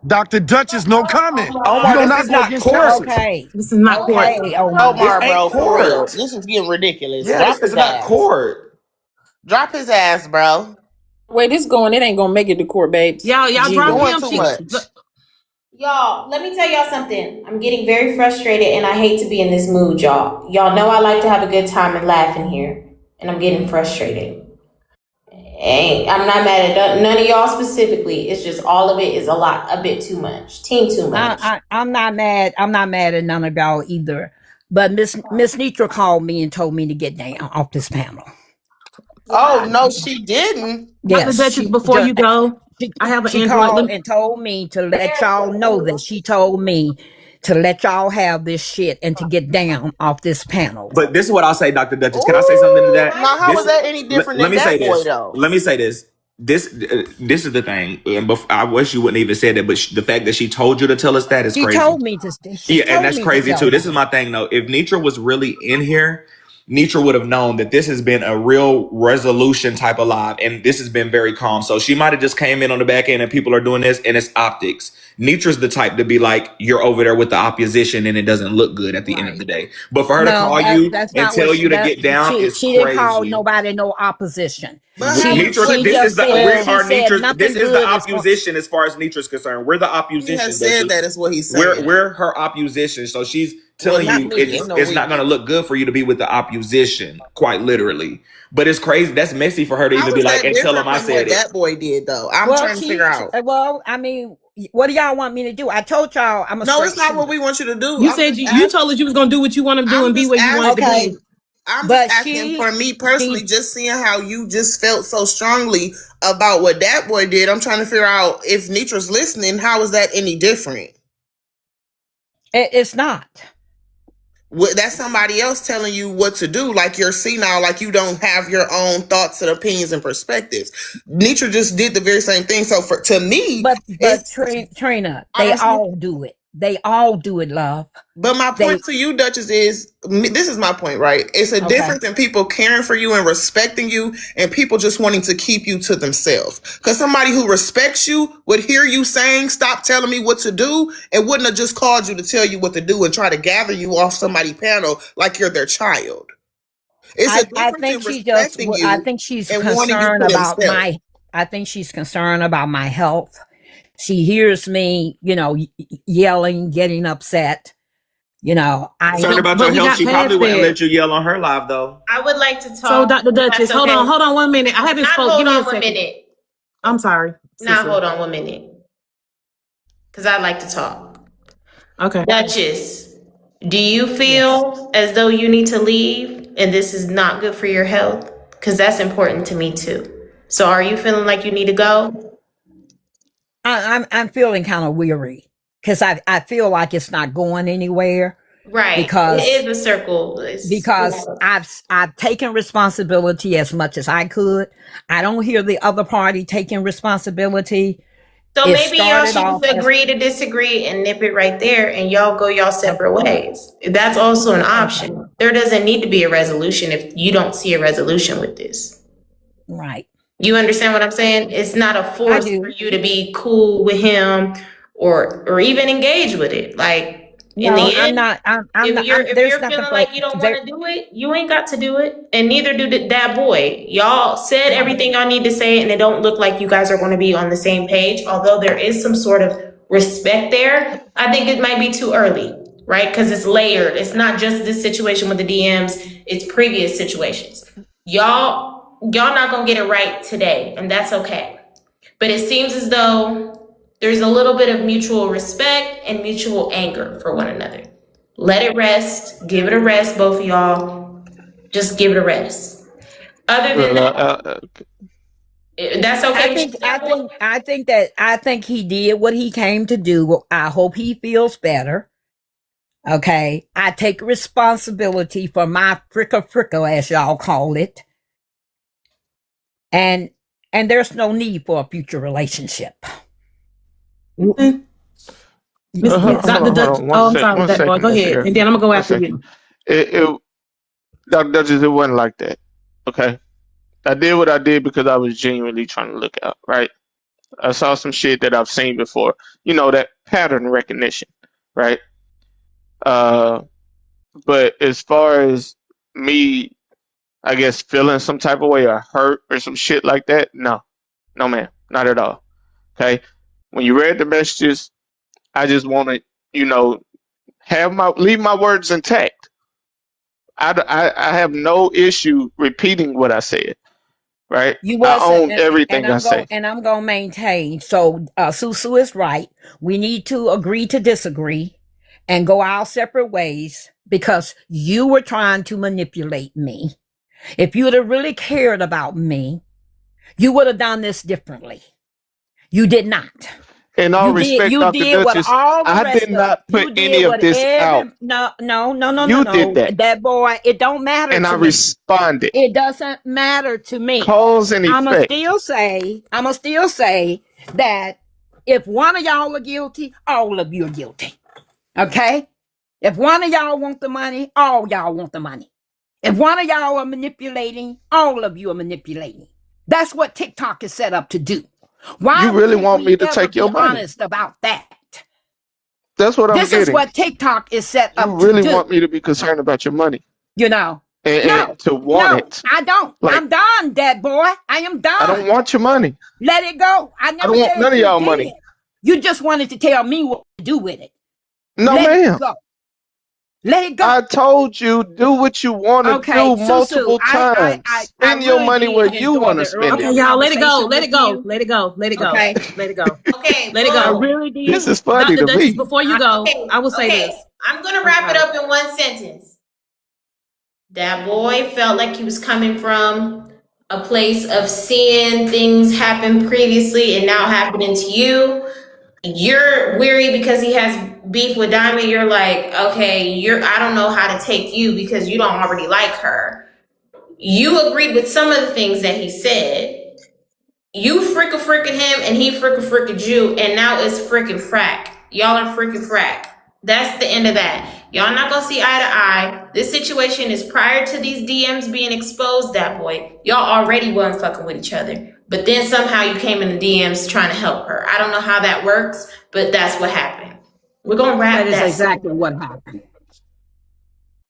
Dr. Dutchess, no comment. Omar, You don't this not is go not against court. Texas. Okay. This is not court. Okay, Omar. Omar, This ain't bro, for real. court. This is getting ridiculous. Yeah, Drop this his is not ass. court. Drop his ass, bro. Wait, this going, it ain't gonna make it to court, babes. Y'all drop Doing him. too much. Y'all, let me tell y'all something. I'm getting very frustrated and I hate to be in this mood, y'all. Y'all know I like to have a good time and laugh in here. And I'm getting frustrated. I'm not mad at none of y'all specifically. It's just all of it is a bit too much. Too much. I'm not mad. I'm not mad at none of y'all either. But Miss Nitra called me and told me to get down off this panel. Oh, no, she didn't. Dr. Dutchess, before you go, I have an she Android. called and told me to let y'all know that she told me to let y'all have this shit and to get down off this panel. But this is what I'll say, Dr. Dutchess. Can I say something to that? Now, how is that any different Let than me say that boy, this. though? Let me say this. This is the thing. And I wish you wouldn't even say that, but the fact that she told you to tell us that is She crazy. told me to. Yeah, and that's crazy too. This is my thing though. If Nitra was really in here, Nitra would have known that this has been a real resolution type of live, and this has been very calm. So she might have just came in on the back end and people are doing this, and it's optics. Nitra's the type to be like, you're over there with the opposition and it doesn't look good at the end of the day. But for her to call you and tell you to get down is she crazy. didn't call nobody no opposition. Nitra, this is the opposition as far as Nitra's concerned. We're the opposition. He has said that is what he's saying. We're her opposition. So she's telling you it's not going to look good for you to be with the opposition, quite literally. But it's crazy. That's messy for her to even be like, and tell him I said it. That boy did though. I'm trying to figure out. Well, I mean, what do y'all want me to do? I told y'all I'm a No, it's not what we want you to do. You said you told us you was gonna do what you want to do and be where you wanted to be. I'm just asking for me personally, just seeing how you just felt so strongly about what that boy did. I'm trying to figure out if Nitra's listening, how is that any different? It's not. That's somebody else telling you what to do, like you're senile, like you don't have your own thoughts and opinions and perspectives. Nitra just did the very same thing. So to me, but Trina, they all do it. They all do it, love. But my point to you, Dutchess, is this is my point, right? It's a difference in people caring for you and respecting you and people just wanting to keep you to themselves. Because somebody who respects you would hear you saying, stop telling me what to do, and wouldn't have just called you to tell you what to do and try to gather you off somebody's panel like you're their child. It's a difference in respecting you. I think she's concerned about my. I think she's concerned about my health. She hears me, yelling, getting upset, You know, Concerned about but your we health, got she probably past wouldn't that. let you yell on her live though. I would like to talk. So, Dr. if that's Dutchess, okay. hold on 1 minute. I haven't Not spoke. hold Give me a on 1 second. minute. I'm sorry. Now SuSu. hold on 1 minute. Because I'd like to talk. Okay. Dutchess, do you feel as though you need to leave and this is not good for your health? Because that's important to me too. So are you feeling like you need to go? I'm feeling kind of weary because I feel like it's not going anywhere. Right. Because it is a circle. because I've taken responsibility as much as I could. I don't hear the other party taking responsibility. So It maybe y'all started should off just as agree to disagree and nip it right there and y'all go y'all separate ways. That's also an option. There doesn't need to be a resolution if you don't see a resolution with this. right. You understand what I'm saying? It's not a I force for do. you to be cool with him or even engage with it. Like in No, the I'm end, not. I'm if not. you're if There's you're nothing feeling for like you don't want there. to do it, you ain't got to do it, and neither do that boy. Y'all said Right. everything y'all need to say, and it don't look like you guys are going to be on the same page. Although there is some sort of respect there, I think it might be too early, right? Because it's layered. It's not just this situation with the DMs; it's previous situations. Y'all not gonna get it right today, and that's okay. But it seems as though there's a little bit of mutual respect and mutual anger for one another. Let it rest. Give it a rest, both of y'all. Just give it a rest. Other than that, that's okay I with think. you, I that boy? think. I think he did what he came to do. I hope he feels better. Okay. I take responsibility for my fricka, as y'all call it, and there's no need for a future relationship. Mm-hmm. Hold Yes. Dr. on, hold Dutch. on. Oh, I'm sorry, One that boy. second, Go Miss ahead. And Erica. then I'm going to go One after second. you. Dr. Dutchess, it wasn't like that. Okay. I did what I did because I was genuinely trying to look out, right? I saw some shit that I've seen before. You know, that pattern recognition, right? Uh, but as far as me, I guess, feeling some type of way or hurt or some shit like that, no. No, man. Not at all. Okay. When you read the messages, I just want to, you know, leave my words intact. I have no issue repeating what I said, right? You I was, own everything I say. and I'm going to maintain. So, Susu is right. We need to agree to disagree and go our separate ways because you were trying to manipulate me. If you'd have really cared about me, you would have done this differently. You did not. In all respect, You Dr. did what Duchess, all the I rest did of, not you put did any of what this out. every, You did that. that boy, it don't matter And I to me. responded. It doesn't matter to me. Cause and effect. I'ma still say that if one of y'all are guilty, all of you are guilty. Okay? If one of y'all want the money, all y'all want the money. If one of y'all are manipulating, all of you are manipulating. That's what TikTok is set up to do. You Why really can't want we me to ever take be your money? honest about that? That's what I'm This is getting. what TikTok is set You up to really do. want me to be concerned about your money You know? and No, to want it. I don't. Like, I'm done, dead boy. I am I don't done. want your money. Let it go. I I never don't want said none of you y'all did. money. You just wanted to tell me what to do with it. No, Let it ma'am. go. Let it I go. told you do what you want to Okay, do Susu, multiple times. I Spend your really money where did you enjoy want to the spend Okay, it. earlier y'all, let it go. conversation Let with it go. you. Let it go. Let it go. Okay, Let it go. Okay, Let it I go. boom. really This did. is funny Dr. to Dutchess, me. before you go, Okay, I will say okay. this. I'm gonna I'm wrap it sorry. up in one sentence. That boy felt like he was coming from a place of seeing things happen previously and now happening to you. You're weary because he has beef with Diamond. You're like, okay, I don't know how to take you because you don't already like her. You agreed with some of the things that he said. You frickin' him and he frickin' you, and now it's frickin' frack. Y'all are frickin' frack. That's the end of that. Y'all not gonna see eye to eye. This situation is prior to these DMs being exposed, that boy. Y'all already wasn't fucking with each other. But then somehow you came in the DMs trying to help her. I don't know how that works, but that's what happened. We're gonna That wrap is that exactly segment what up. happened.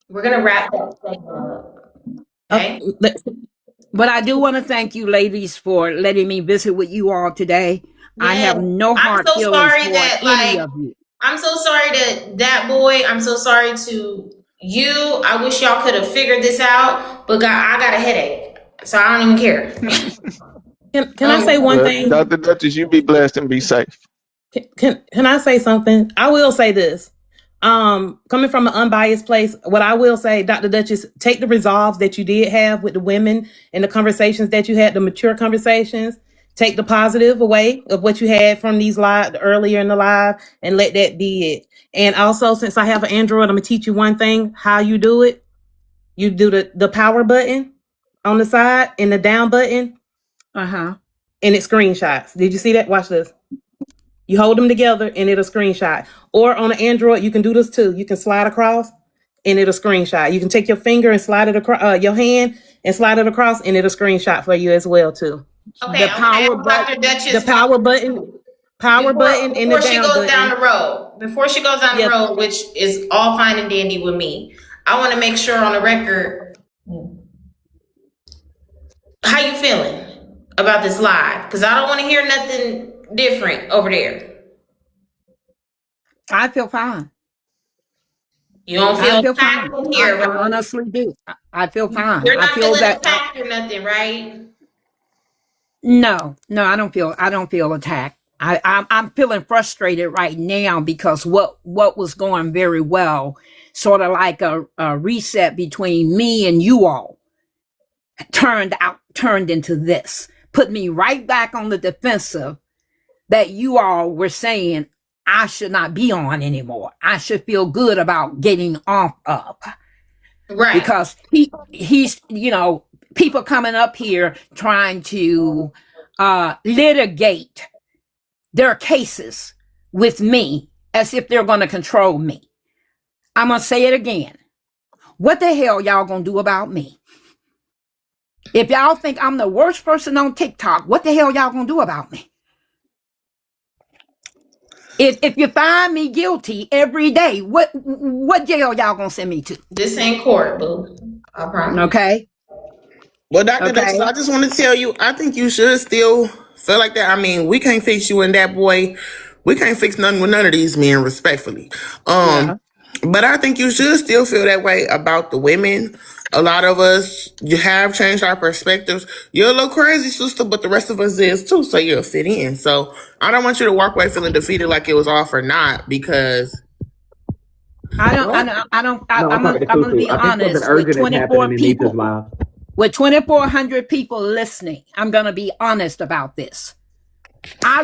We're gonna wrap that segment up. Okay? But I do want to thank you, ladies, for letting me visit with you all today. I have Yeah. no I'm hard so feelings sorry toward that any like of you. I'm so sorry to that boy. I'm so sorry to you. I wish y'all could have figured this out, but I got a headache, so I don't even care. Can I say one Well, thing? Dr. Duchess, you be blessed and be safe. Can I say something? I will say this. Coming from an unbiased place, what I will say, Dr. Duchess, take the resolves that you did have with the women and the conversations that you had, the mature conversations. Take the positive away of what you had from these live earlier in the live, and let that be it. And also, since I have an Android, I'm gonna teach you one thing: how you do it. You do the power button on the side and the down button, Uh-huh. and it screenshots. Did you see that? Watch this. You hold them together and it'll screenshot. Or on an Android, you can do this too. You can slide across and it'll screenshot. You can take your finger and slide it across, your hand and slide it across, and it'll screenshot for you as well too. Okay, The I'm gonna power ask Dr. button, Duchess power button, and the before she down goes down button. the road. Before she goes down the Yep. road, which is all fine and dandy with me, I want to make sure on the record how you feeling about this live, because I don't want to hear nothing different over there. I feel fine. You don't I feel feel attacked fine. here, I right? honestly do. I feel fine. You're I not feel feeling that attacked or nothing, right? no, I don't feel attacked. I'm feeling frustrated right now because what was going very well, sort of like a reset between me and you all, turned into this, put me right back on the defensive that you all were saying I should not be on anymore. I should feel good about getting off of. Right. Because he's people coming up here trying to litigate their cases with me as if they're going to control me. I'm going to say it again. What the hell y'all going to do about me? If y'all think I'm the worst person on TikTok, what the hell y'all going to do about me? If you find me guilty every day, what jail y'all going to send me to? This ain't court, boo. I promise. Okay. Well, Dr. Okay. Dutchess, I just want to tell you, I think you should still feel like that. I mean, we can't fix you and that boy. We can't fix nothing with none of these men, respectfully. Yeah. But I think you should still feel that way about the women. A lot of us, you have changed our perspectives. You're a little crazy, sister, but the rest of us is too, so you'll fit in. So I don't want you to walk away feeling defeated like it was all for naught, because I'm gonna be honest with 24 people. With 2,400 people listening, I'm gonna be honest about this. I